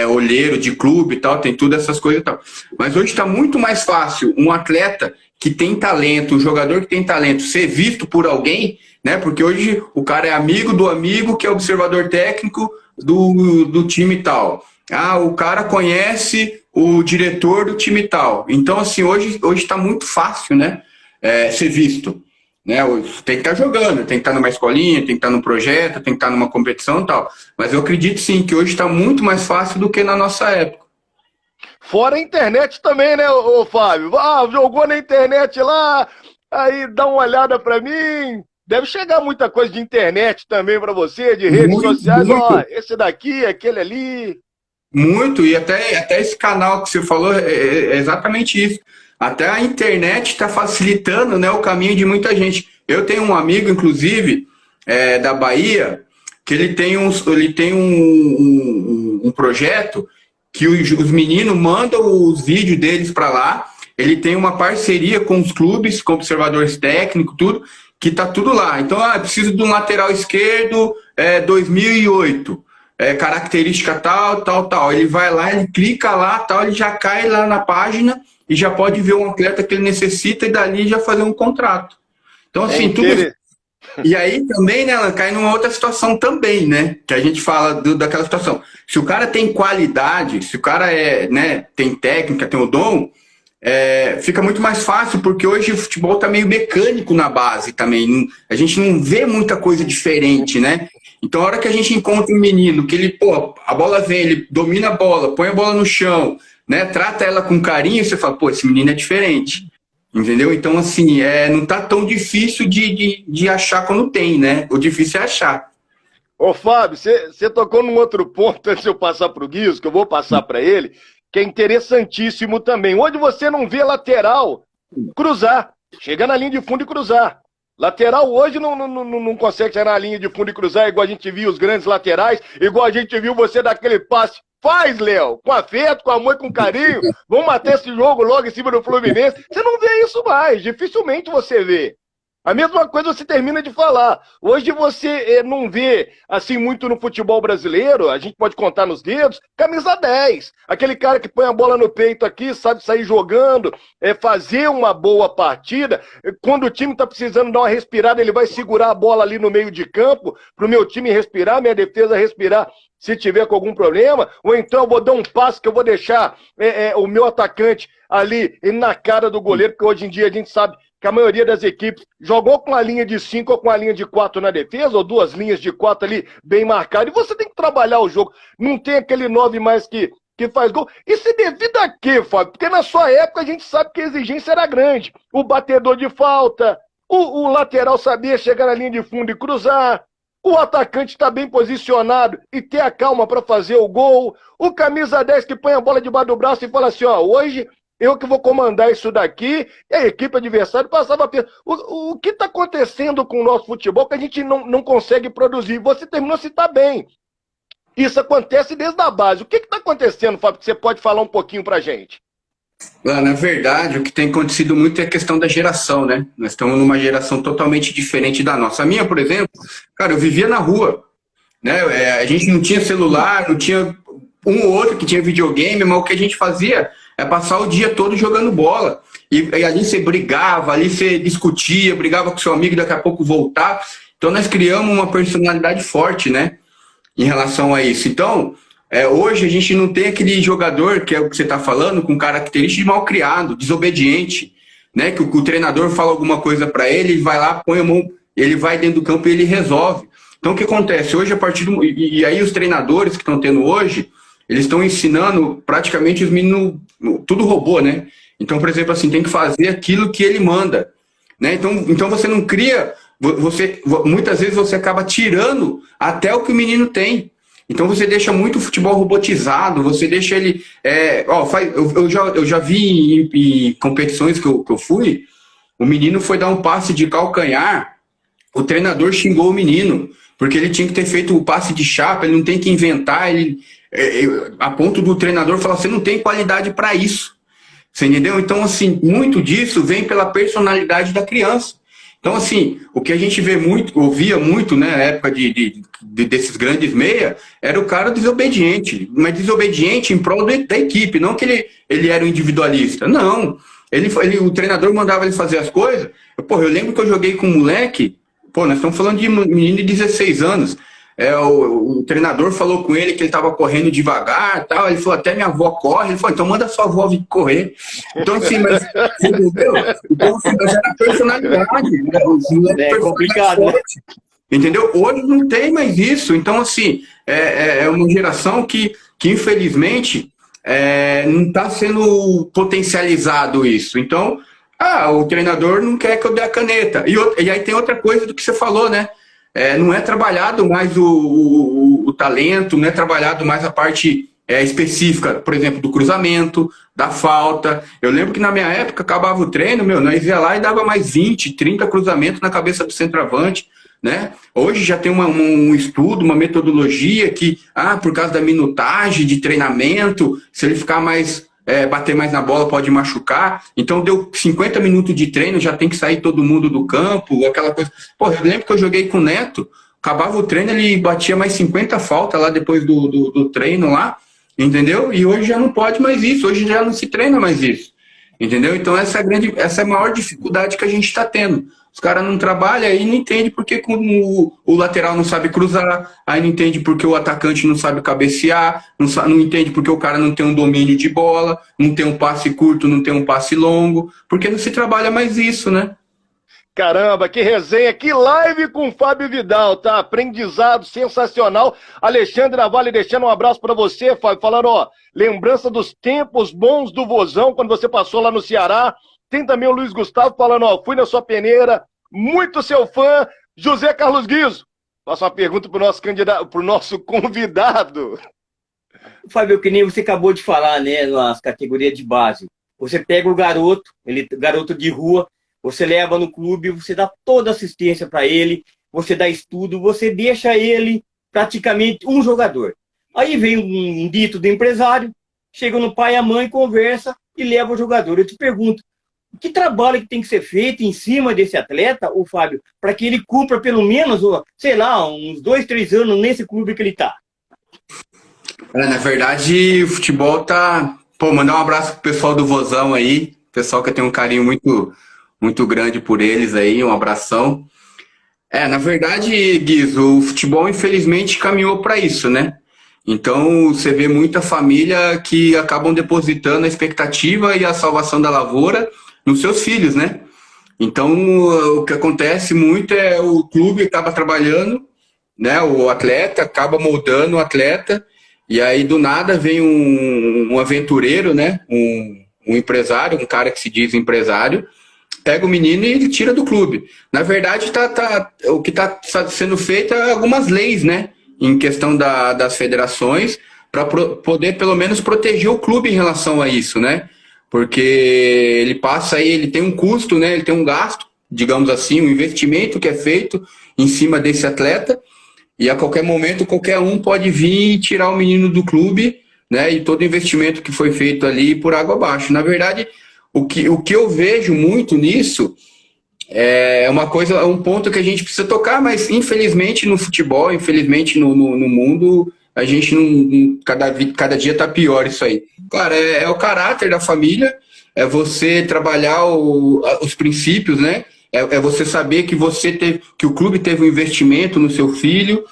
olheiro de clube e tal, tem tudo essas coisas e tal. Mas hoje está muito mais fácil um atleta que tem talento, um jogador que tem talento, ser visto por alguém, né, porque hoje o cara é amigo do amigo que é observador técnico do time tal. Ah, o cara conhece o diretor do time tal. Então, assim, hoje está muito fácil, né, ser visto. Né? Tem que estar jogando, tem que estar numa escolinha, tem que estar num projeto, tem que estar numa competição e tal. Mas eu acredito, sim, que hoje está muito mais fácil do que na nossa época. Fora a internet também, né, ô Fábio? Ah, jogou na internet lá, aí dá uma olhada pra mim. Deve chegar muita coisa de internet também pra você, de redes sociais. Ó, esse daqui, aquele ali... Muito, e até esse canal que você falou é exatamente isso. Até a internet está facilitando, né, o caminho de muita gente. Eu tenho um amigo, inclusive, da Bahia, que ele tem um projeto que os meninos mandam os vídeos deles para lá. Ele tem uma parceria com os clubes, com observadores técnicos, tudo, que tá tudo lá. Então, preciso de um lateral esquerdo 2008. Característica tal. Ele vai lá, ele clica lá, tal, ele já cai lá na página e já pode ver um atleta que ele necessita e dali já fazer um contrato. Então, assim, tudo... E aí também, né, ela cai numa outra situação também, né, que a gente fala daquela situação. Se o cara tem qualidade, se o cara tem técnica, tem o dom, fica muito mais fácil, porque hoje o futebol tá meio mecânico na base também. A gente não vê muita coisa diferente, né? Então, a hora que a gente encontra um menino que ele, a bola vem, ele domina a bola, põe a bola no chão, né? Trata ela com carinho, você fala, esse menino é diferente. Entendeu? Então, assim, não tá tão difícil de achar quando tem, né? O difícil é achar. Ô, Fábio, você tocou num outro ponto antes de eu passar pro Guiz, que eu vou passar para ele, que é interessantíssimo também. Hoje você não vê lateral cruzar, chegar na linha de fundo e cruzar. Lateral hoje não consegue chegar na linha de fundo e cruzar, igual a gente viu os grandes laterais, igual a gente viu você dar aquele passe. Faz, Léo, com afeto, com amor e com carinho. Vamos matar esse jogo logo em cima do Fluminense. Você não vê isso mais, dificilmente você vê. A mesma coisa você termina de falar. Hoje você não vê, assim, muito no futebol brasileiro, a gente pode contar nos dedos, camisa 10. Aquele cara que põe a bola no peito aqui, sabe sair jogando, fazer uma boa partida. Quando o time está precisando dar uma respirada, ele vai segurar a bola ali no meio de campo, para o meu time respirar, minha defesa respirar, se tiver com algum problema. Ou então eu vou dar um passe que eu vou deixar o meu atacante ali na cara do goleiro, porque hoje em dia a gente sabe que a maioria das equipes jogou com a linha de 5 ou com a linha de 4 na defesa, ou 2 linhas de 4 ali bem marcadas, e você tem que trabalhar o jogo. Não tem aquele 9 mais que faz gol. E se devido a quê, Fábio? Porque na sua época a gente sabe que a exigência era grande. O batedor de falta, o lateral sabia chegar na linha de fundo e cruzar, o atacante está bem posicionado e ter a calma para fazer o gol, o camisa 10 que põe a bola debaixo do braço e fala assim, hoje eu que vou comandar isso daqui, e a equipe adversária passava a pensar. O que está acontecendo com o nosso futebol que a gente não consegue produzir? Você terminou de citar bem. Isso acontece desde a base. O que está acontecendo, Fábio, que você pode falar um pouquinho para a gente? Na verdade, o que tem acontecido muito é a questão da geração, né? Nós estamos numa geração totalmente diferente da nossa. A minha, por exemplo, cara, eu vivia na rua, né? A gente não tinha celular, não tinha um ou outro que tinha videogame, mas o que a gente fazia é passar o dia todo jogando bola. E ali você brigava, ali você discutia, brigava com seu amigo, daqui a pouco voltava. Então nós criamos uma personalidade forte, né? Em relação a isso. Então, hoje a gente não tem aquele jogador, que é o que você está falando, com característica de mal criado, desobediente, né? Que o treinador fala alguma coisa para ele, ele vai lá, põe a mão, ele vai dentro do campo e ele resolve. Então o que acontece? Hoje, a partir do. E aí os treinadores que estão tendo hoje, eles estão ensinando praticamente os meninos, tudo robô, né? Então, por exemplo, assim, tem que fazer aquilo que ele manda, né? Então você não cria, muitas vezes você acaba tirando até o que o menino tem. Então você deixa muito o futebol robotizado, você deixa ele. Eu já vi em competições que eu fui, o menino foi dar um passe de calcanhar, o treinador xingou o menino, porque ele tinha que ter feito o passe de chapa, ele não tem que inventar, a ponto do treinador falar, você não tem qualidade para isso. Você entendeu? Então, assim, muito disso vem pela personalidade da criança. Então, assim, o que a gente ouvia muito, né, na época desses grandes meia, era o cara desobediente, mas desobediente em prol da equipe, não que ele era um individualista. Não, o treinador mandava ele fazer as coisas. Eu lembro que eu joguei com um moleque, nós estamos falando de um menino de 16 anos, o treinador falou com ele que ele estava correndo devagar, tal. Ele falou, até minha avó corre. Ele falou, então manda sua avó vir correr. Então, assim, mas entendeu? Então, assim, mas era personalidade, né? É complicado, né? Entendeu? Hoje não tem mais isso. Então, assim, é uma geração que infelizmente, não está sendo potencializado isso. Então, o treinador não quer que eu dê a caneta. E aí tem outra coisa do que você falou, né? Não é trabalhado mais o talento, não é trabalhado mais a parte específica, por exemplo, do cruzamento, da falta. Eu lembro que na minha época acabava o treino, nós ia lá e dava mais 20, 30 cruzamentos na cabeça do centroavante, né? Hoje já tem um estudo, uma metodologia que, por causa da minutagem de treinamento, se ele ficar mais... bater mais na bola pode machucar, então deu 50 minutos de treino, já tem que sair todo mundo do campo, aquela coisa. Eu lembro que eu joguei com o Neto, acabava o treino, ele batia mais 50 faltas lá depois do treino lá, entendeu? E hoje já não pode mais isso, hoje já não se treina mais isso, entendeu? Então essa é a maior dificuldade que a gente está tendo. Os caras não trabalham e não entendem porque o lateral não sabe cruzar, aí não entende porque o atacante não sabe cabecear, não entende porque o cara não tem um domínio de bola, não tem um passe curto, não tem um passe longo, porque não se trabalha mais isso, né? Caramba, que resenha, que live com o Fábio Vidal, tá? Aprendizado sensacional. Alexandre Navalli deixando um abraço para você, Fábio, falando, lembrança dos tempos bons do Vozão, quando você passou lá no Ceará. Tem também o Luiz Gustavo falando, fui na sua peneira, muito seu fã. José Carlos Guizo, faça uma pergunta pro nosso candidato, pro nosso convidado. Fábio, que nem você acabou de falar, né, nas categorias de base. Você pega o garoto de rua, você leva no clube, você dá toda assistência para ele, você dá estudo, você deixa ele praticamente um jogador. Aí vem um dito do empresário, chega no pai e a mãe, conversa e leva o jogador. Eu te pergunto, que trabalho que tem que ser feito em cima desse atleta, o Fábio, para que ele cumpra pelo menos, sei lá, uns 2, 3 anos nesse clube que ele está? Na verdade, o futebol tá... mandar um abraço pro pessoal do Vozão aí, pessoal que eu tenho um carinho muito, muito grande por eles aí, um abração. Na verdade, Guizo, o futebol infelizmente caminhou para isso, né? Então, você vê muita família que acabam depositando a expectativa e a salvação da lavoura nos seus filhos, né? Então, o que acontece muito é o clube acaba trabalhando, né? O atleta acaba moldando o atleta, e aí do nada vem um aventureiro, né? Um empresário, um cara que se diz empresário, pega o menino e ele tira do clube. Na verdade, o que está sendo feito é algumas leis, né? Em questão das federações, para poder pelo menos proteger o clube em relação a isso, né? Porque ele passa aí, ele tem um custo, né? Ele tem um gasto, digamos assim, um investimento que é feito em cima desse atleta, e a qualquer momento qualquer um pode vir e tirar o menino do clube, né? E todo o investimento que foi feito ali por água abaixo. Na verdade, o que eu vejo muito nisso é uma coisa, é um ponto que a gente precisa tocar, mas infelizmente no futebol, infelizmente no mundo, a gente cada dia tá pior isso aí. Claro, é o caráter da família, é você trabalhar os princípios, né? É você saber que que o clube teve um investimento no seu filho,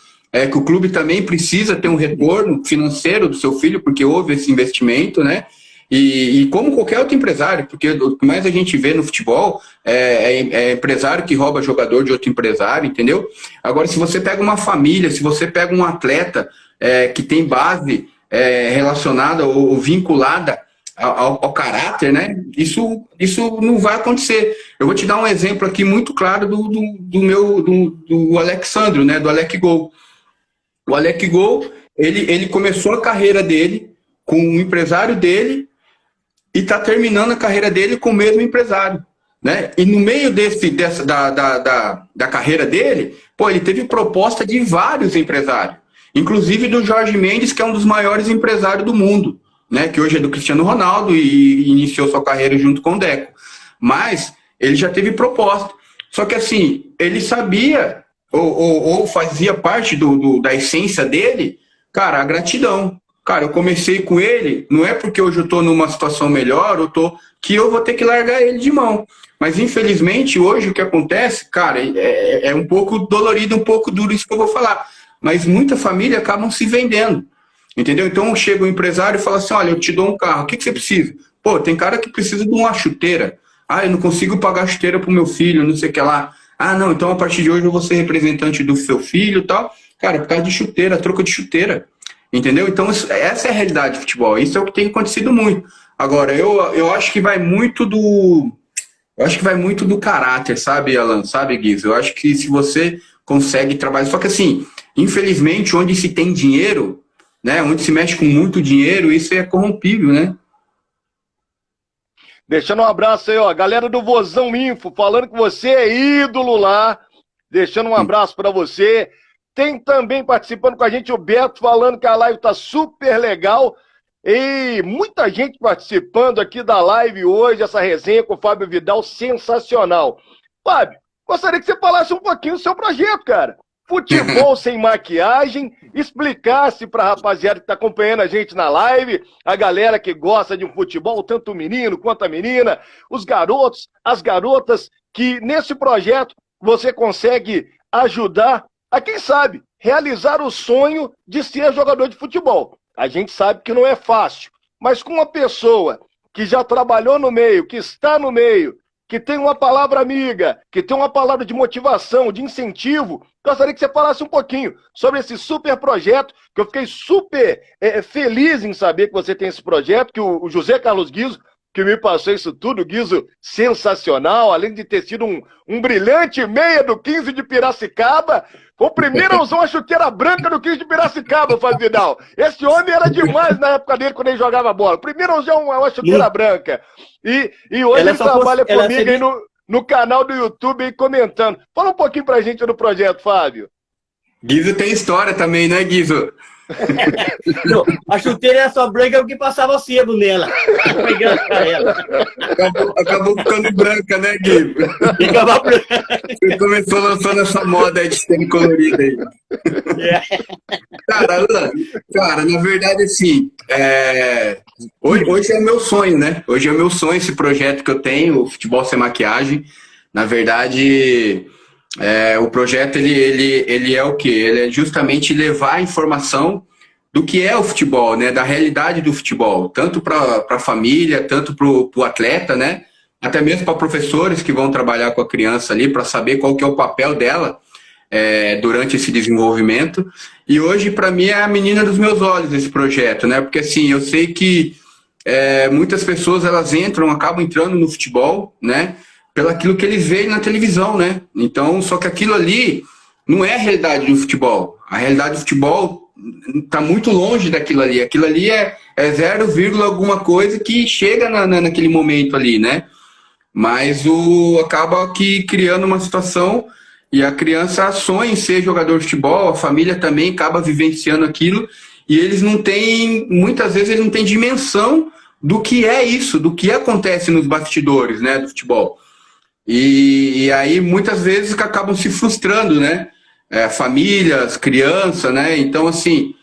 que o clube também precisa ter um retorno financeiro do seu filho, porque houve esse investimento, né? E como qualquer outro empresário, porque o que mais a gente vê no futebol é empresário que rouba jogador de outro empresário, entendeu? Agora, se você pega uma família, se você pega um atleta que tem base relacionada ou vinculada ao caráter, né? Isso não vai acontecer. Eu vou te dar um exemplo aqui muito claro do Alexandro, né? Do Alec Gol. O Alec Gol, ele começou a carreira dele com o empresário dele e está terminando a carreira dele com o mesmo empresário, né? E no meio da carreira dele, ele teve proposta de vários empresários, inclusive do Jorge Mendes, que é um dos maiores empresários do mundo, né? Que hoje é do Cristiano Ronaldo e iniciou sua carreira junto com o Deco. Mas ele já teve proposta. Só que assim, ele sabia ou fazia parte da essência dele, cara, a gratidão. Cara, eu comecei com ele, não é porque hoje eu estou numa situação melhor, que eu vou ter que largar ele de mão. Mas, infelizmente, hoje o que acontece, cara, é um pouco dolorido, um pouco duro isso que eu vou falar. Mas muita família acabam se vendendo, entendeu? Então, chega um empresário e fala assim, olha, eu te dou um carro, o que você precisa? Pô, tem cara que precisa de uma chuteira. Ah, eu não consigo pagar a chuteira pro meu filho, não sei o que lá. Ah, não, então a partir de hoje eu vou ser representante do seu filho e tal. Cara, por causa de chuteira, troca de chuteira. Entendeu? Então, essa é a realidade do futebol. Isso é o que tem acontecido muito. Agora, eu acho que vai muito do caráter, sabe, Alan? Sabe, Guiz? Eu acho que se você consegue trabalhar... Só que, assim, infelizmente, onde se tem dinheiro, né? Onde se mexe com muito dinheiro, isso é corrompível, né? Deixando um abraço aí, ó. Galera do Vozão Info, falando que você é ídolo lá. Deixando um abraço para você. Tem também participando com a gente o Beto, falando que a live tá super legal. E muita gente participando aqui da live hoje, essa resenha com o Fábio Vidal, sensacional. Fábio, gostaria que você falasse um pouquinho do seu projeto, cara. Futebol sem maquiagem, explicasse pra rapaziada que tá acompanhando a gente na live, a galera que gosta de um futebol, tanto o menino quanto a menina, os garotos, as garotas, que nesse projeto você consegue ajudar a, quem sabe, realizar o sonho de ser jogador de futebol. A gente sabe que não é fácil, mas com uma pessoa que já trabalhou no meio, que está no meio, que tem uma palavra amiga, que tem uma palavra de motivação, de incentivo, gostaria que você falasse um pouquinho sobre esse super projeto, que eu fiquei super feliz em saber que você tem esse projeto, que o José Carlos Guizo, que me passou isso tudo, Guizo, sensacional, além de ter sido um brilhante meia do 15 de Piracicaba, foi o primeiro a usar uma chuteira branca do 15 de Piracicaba, Fábio Vidal. Esse homem era demais na época dele, quando ele jogava bola. Primeiro a usar uma chuteira branca. E hoje ele trabalha comigo aí no canal do YouTube aí comentando. Fala um pouquinho pra gente do projeto, Fábio. Guizo tem história também, né, Guizo? Não, a chuteira era só branca porque passava sebo nela. Acabou ficando branca, né, Gui? Ficava branca. Você começou lançando essa moda aí de ser colorida aí. Cara, na verdade, assim, hoje é o meu sonho, né? Hoje é o meu sonho esse projeto que eu tenho, o Futebol Sem Maquiagem. Na verdade... o projeto ele é o quê? Ele é justamente levar a informação do que é o futebol, né? Da realidade do futebol, tanto para a família, tanto para o atleta, né? Até mesmo para professores que vão trabalhar com a criança ali, para saber qual que é o papel dela durante esse desenvolvimento. E hoje, para mim, é a menina dos meus olhos esse projeto, né? Porque assim, eu sei que muitas pessoas elas acabam entrando no futebol, né? Pelo aquilo que eles veem na televisão, né? Então, só que aquilo ali não é a realidade do futebol. A realidade do futebol está muito longe daquilo ali. Aquilo ali é 0, alguma coisa que chega naquele momento ali, né? Mas acaba que criando uma situação e a criança sonha em ser jogador de futebol, a família também acaba vivenciando aquilo e eles não têm, muitas vezes eles não têm dimensão do que é isso, do que acontece nos bastidores, né, do futebol. E aí muitas vezes acabam se frustrando, né, famílias, crianças, né, então assim,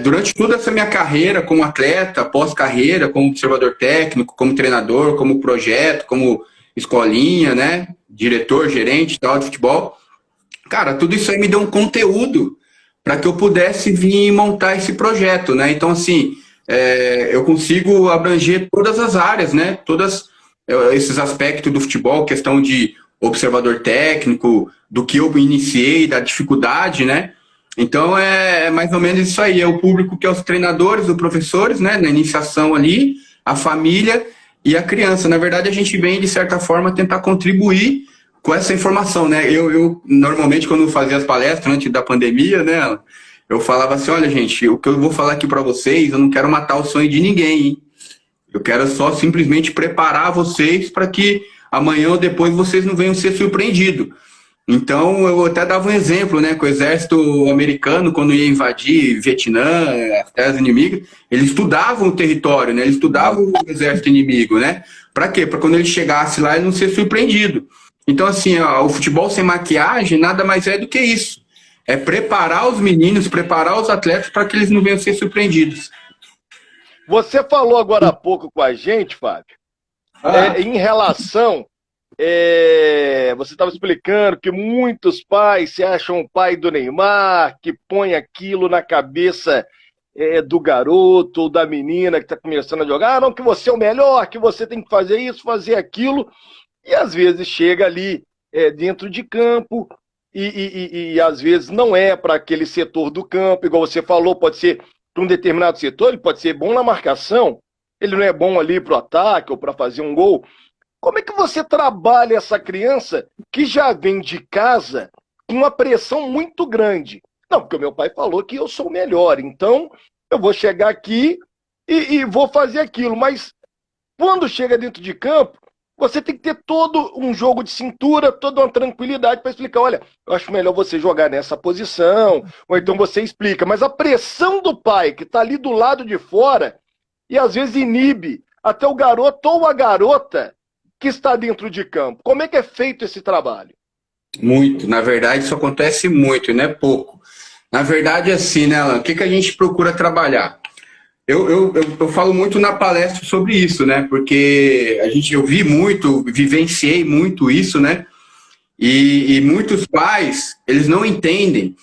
durante toda essa minha carreira como atleta, pós-carreira, como observador técnico, como treinador, como projeto, como escolinha, né, diretor, gerente e tal de futebol, cara, tudo isso aí me deu um conteúdo para que eu pudesse vir montar esse projeto, né, então assim, eu consigo abranger todas as áreas, né, todos esses aspectos do futebol, questão de observador técnico, do que eu iniciei, da dificuldade, né, então é mais ou menos isso aí, é o público que é os treinadores, os professores, né, na iniciação ali, a família e a criança. Na verdade, a gente vem, de certa forma, tentar contribuir com essa informação, né? Eu normalmente, quando fazia as palestras antes da pandemia, né, eu falava assim, olha, gente, o que eu vou falar aqui para vocês, eu não quero matar o sonho de ninguém, hein? Eu quero só simplesmente preparar vocês para que amanhã ou depois vocês não venham ser surpreendidos. Então, eu até dava um exemplo, né, com o exército americano, quando ia invadir Vietnã, as terras inimigas, eles estudavam o território, né, eles estudavam o exército inimigo, né, para quê? Para quando ele chegasse lá, ele não ser surpreendido. Então, assim, o futebol sem maquiagem nada mais é do que isso. É preparar os meninos, preparar os atletas para que eles não venham ser surpreendidos. Você falou agora há pouco com a gente, Fábio, em relação... você estava explicando que muitos pais se acham o pai do Neymar, que põe aquilo na cabeça do garoto ou da menina que está começando a jogar, não, que você é o melhor, que você tem que fazer isso, fazer aquilo, e às vezes chega ali dentro de campo e às vezes não é para aquele setor do campo, igual você falou, pode ser para um determinado setor, ele pode ser bom na marcação, ele não é bom ali para o ataque ou para fazer um gol. Como é que você trabalha essa criança que já vem de casa com uma pressão muito grande? Não, porque o meu pai falou que eu sou o melhor, então eu vou chegar aqui e vou fazer aquilo. Mas quando chega dentro de campo, você tem que ter todo um jogo de cintura, toda uma tranquilidade para explicar, olha, eu acho melhor você jogar nessa posição, ou então você explica. Mas a pressão do pai, que está ali do lado de fora, e às vezes inibe até o garoto ou a garota que está dentro de campo. Como é que é feito esse trabalho? Muito. Na verdade, isso acontece muito, e não é pouco. Na verdade, assim, né, Alan? O que a gente procura trabalhar? Eu falo muito na palestra sobre isso, né? Porque eu vi muito, vivenciei muito isso, né? E muitos pais, eles não entendem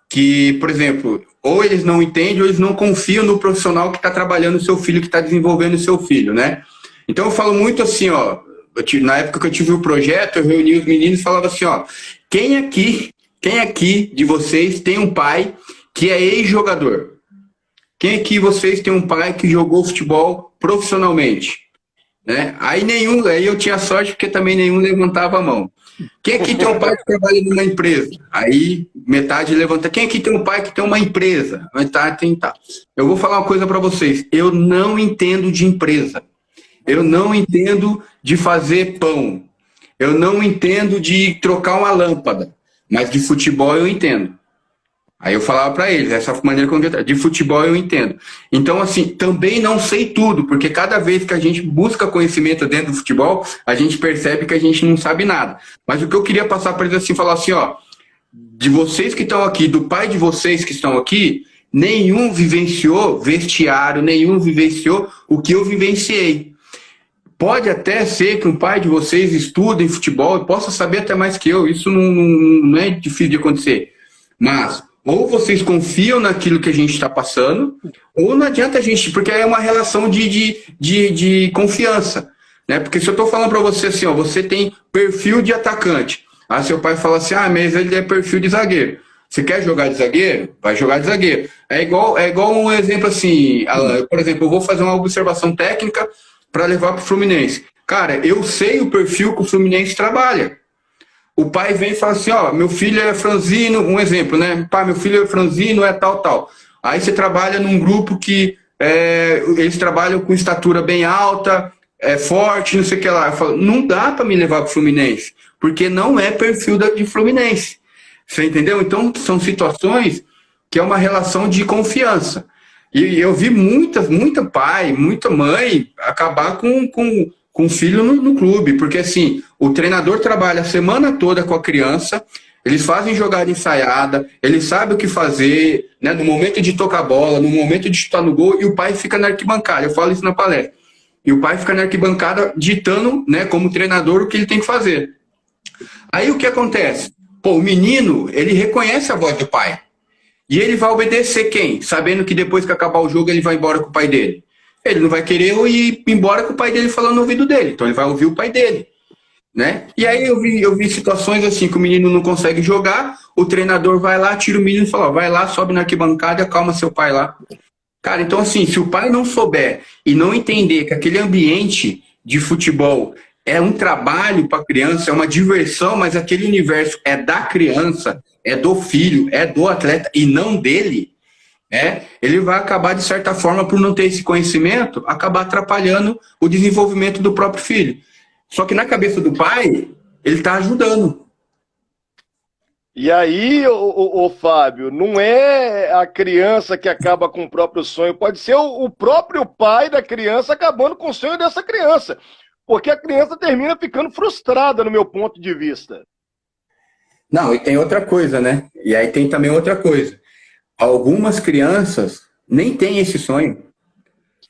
que, por exemplo, ou eles não entendem ou eles não confiam no profissional que está trabalhando o seu filho, que está desenvolvendo o seu filho, né? Então eu falo muito assim, ó, na época que eu tive o projeto, eu reuni os meninos e falava assim, ó, quem aqui de vocês tem um pai que é ex-jogador? Quem aqui de vocês tem um pai que jogou futebol profissionalmente? Né? Aí eu tinha sorte porque também nenhum levantava a mão. Quem aqui tem um pai que trabalha numa empresa? Aí metade levanta. Quem aqui tem um pai que tem uma empresa? Metade tem, tá. Eu vou falar uma coisa para vocês, eu não entendo de empresa. Eu não entendo de fazer pão. Eu não entendo de trocar uma lâmpada. Mas de futebol eu entendo. Aí eu falava para eles, essa maneira como de futebol eu entendo. Então, assim, também não sei tudo, porque cada vez que a gente busca conhecimento dentro do futebol, a gente percebe que a gente não sabe nada. Mas o que eu queria passar para eles assim, falar assim, ó, de vocês que estão aqui, do pai de vocês que estão aqui, nenhum vivenciou vestiário, nenhum vivenciou o que eu vivenciei. Pode até ser que um pai de vocês estude futebol e possa saber até mais que eu. Isso não é difícil de acontecer. Mas, ou vocês confiam naquilo que a gente está passando, ou não adianta a gente, porque é uma relação de confiança. Né? Porque se eu estou falando para você assim, ó, você tem perfil de atacante. Aí seu pai fala assim, mas ele é perfil de zagueiro. Você quer jogar de zagueiro? Vai jogar de zagueiro. É igual um exemplo assim, por exemplo, eu vou fazer uma observação técnica para levar para o Fluminense. Cara, eu sei o perfil que o Fluminense trabalha. O pai vem e fala assim, ó, meu filho é franzino, um exemplo, né? Pai, meu filho é franzino, é tal. Aí você trabalha num grupo que eles trabalham com estatura bem alta, forte, não sei o que lá. Eu falo, não dá para me levar para o Fluminense, porque não é perfil de Fluminense. Você entendeu? Então, são situações que é uma relação de confiança. E eu vi muita pai, muita mãe acabar com o filho no clube, porque assim, o treinador trabalha a semana toda com a criança, eles fazem jogada ensaiada, eles sabem o que fazer, né, no momento de tocar bola, no momento de chutar no gol, e o pai fica na arquibancada, eu falo isso na palestra. E o pai fica na arquibancada ditando, né, como treinador, o que ele tem que fazer. Aí o que acontece? Pô, o menino, ele reconhece a voz do pai. E ele vai obedecer quem? Sabendo que depois que acabar o jogo ele vai embora com o pai dele. Ele não vai querer ir embora com o pai dele falando no ouvido dele. Então ele vai ouvir o pai dele, né? E aí eu vi situações assim que o menino não consegue jogar, o treinador vai lá, tira o menino e fala, ó, vai lá, sobe na arquibancada e acalma seu pai lá. Cara, então assim, se o pai não souber e não entender que aquele ambiente de futebol é um trabalho para a criança, é uma diversão, mas aquele universo é da criança, é do filho, é do atleta e não dele, ele vai acabar, de certa forma, por não ter esse conhecimento, acabar atrapalhando o desenvolvimento do próprio filho. Só que na cabeça do pai, ele está ajudando. E aí, ô Fábio, não é a criança que acaba com o próprio sonho, pode ser o próprio pai da criança acabando com o sonho dessa criança. Porque a criança termina ficando frustrada, no meu ponto de vista. Não, e tem outra coisa, né? E aí tem também outra coisa. Algumas crianças nem têm esse sonho.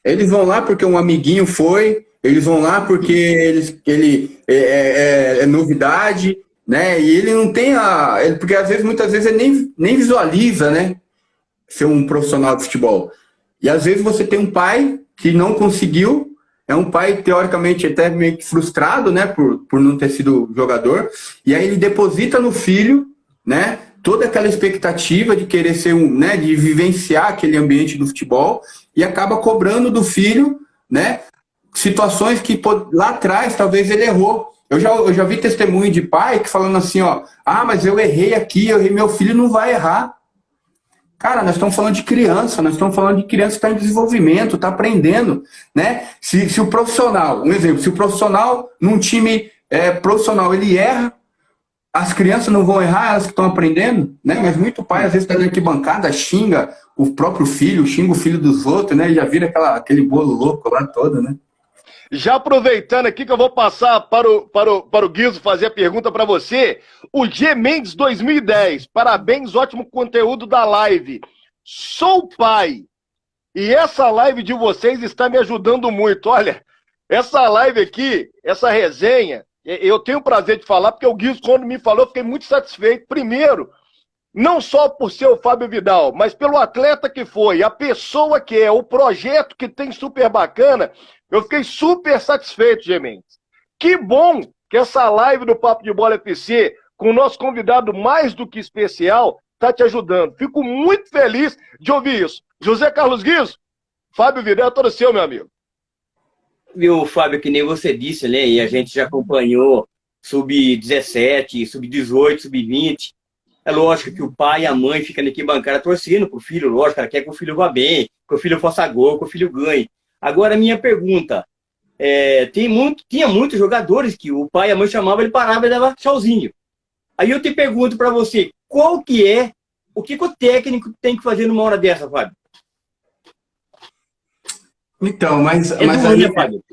Eles vão lá porque um amiguinho foi, eles vão lá porque ele é novidade, né? E ele não tem porque às vezes, muitas vezes, ele nem visualiza, né? Ser um profissional de futebol. E às vezes você tem um pai que não conseguiu, é um pai, teoricamente, até meio que frustrado, né, por não ter sido jogador, e aí ele deposita no filho, né, toda aquela expectativa de querer ser né, de vivenciar aquele ambiente do futebol, e acaba cobrando do filho, né, situações que lá atrás talvez ele errou. Eu já vi testemunho de pai que falando assim, ó, mas eu errei aqui, meu filho não vai errar. Cara, nós estamos falando de criança, nós estamos falando de criança que está em desenvolvimento, está aprendendo, né? Se o profissional, um exemplo, se o profissional num time profissional ele erra, as crianças não vão errar, elas que estão aprendendo, né? Mas muito pai às vezes está na arquibancada, xinga o próprio filho, xinga o filho dos outros, né? E já vira aquele bolo louco lá todo, né? Já aproveitando aqui que eu vou passar para o Guizo fazer a pergunta para você, o G Mendes 2010, parabéns, ótimo conteúdo da live. Sou pai e essa live de vocês está me ajudando muito. Olha, essa live aqui, essa resenha, eu tenho o prazer de falar porque o Guizo, quando me falou, eu fiquei muito satisfeito. Primeiro, não só por ser o Fábio Vidal, mas pelo atleta que foi, a pessoa que é, o projeto que tem super bacana. Eu fiquei super satisfeito, G Mendes. Que bom que essa live do Papo de Bola FC, com o nosso convidado mais do que especial, está te ajudando. Fico muito feliz de ouvir isso. José Carlos Guizo, Fábio Vidal, todo seu, meu amigo. Viu, Fábio, que nem você disse, né? E a gente já acompanhou sub-17, sub-18, sub-20. É lógico que o pai e a mãe ficam na arquibancada torcendo pro filho, lógico, ela quer que o filho vá bem, que o filho faça gol, que o filho ganhe. Agora, minha pergunta, tinha muitos jogadores que o pai e a mãe chamavam, ele parava e dava tchauzinho. Aí eu te pergunto para você, o que o técnico tem que fazer numa hora dessa, Fábio? Então, mas aí, Fábio?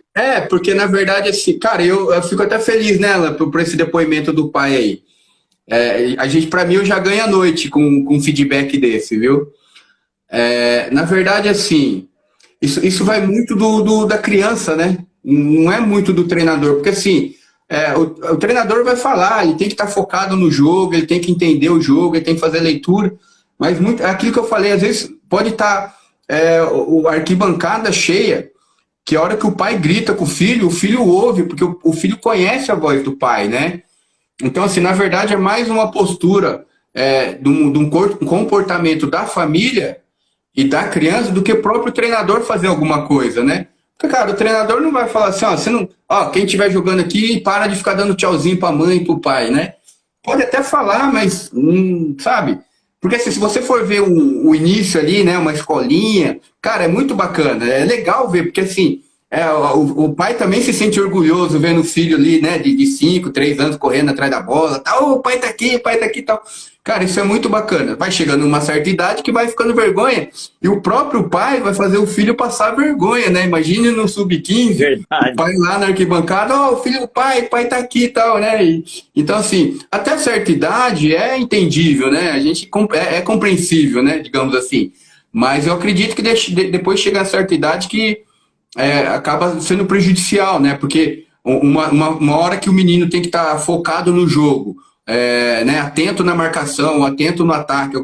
Porque na verdade, assim, cara, eu fico até feliz, né, por esse depoimento do pai aí. Para mim, eu já ganho a noite com um feedback desse, viu? Na verdade, assim, isso vai muito da criança, né? Não é muito do treinador, porque assim, o treinador vai falar, ele tem que estar focado no jogo, ele tem que entender o jogo, ele tem que fazer leitura, mas aquilo que eu falei, às vezes pode estar a arquibancada cheia, que a hora que o pai grita com o filho ouve, porque o filho conhece a voz do pai, né? Então, assim, na verdade, é mais uma postura de um comportamento da família e da criança do que o próprio treinador fazer alguma coisa, né? Porque, cara, o treinador não vai falar assim, quem estiver jogando aqui, para de ficar dando tchauzinho pra mãe e pro pai, né? Pode até falar, mas, sabe? Porque assim, se você for ver o início ali, né, uma escolinha, cara, é muito bacana, é legal ver, porque assim, o pai também se sente orgulhoso vendo o filho ali, né, de 5, 3 anos correndo atrás da bola, tal, o pai tá aqui e tal. Cara, isso é muito bacana. Vai chegando uma certa idade que vai ficando vergonha. E o próprio pai vai fazer o filho passar vergonha, né? Imagine no sub-15, o Verdade. pai lá na arquibancada, ó, o filho do pai, o pai tá aqui e tal, né? Então, assim, até certa idade é entendível, né? A gente é compreensível, né? Digamos assim. Mas eu acredito que depois chega a certa idade que acaba sendo prejudicial, né? Porque uma hora que o menino tem que estar focado no jogo, né? Atento na marcação, atento no ataque,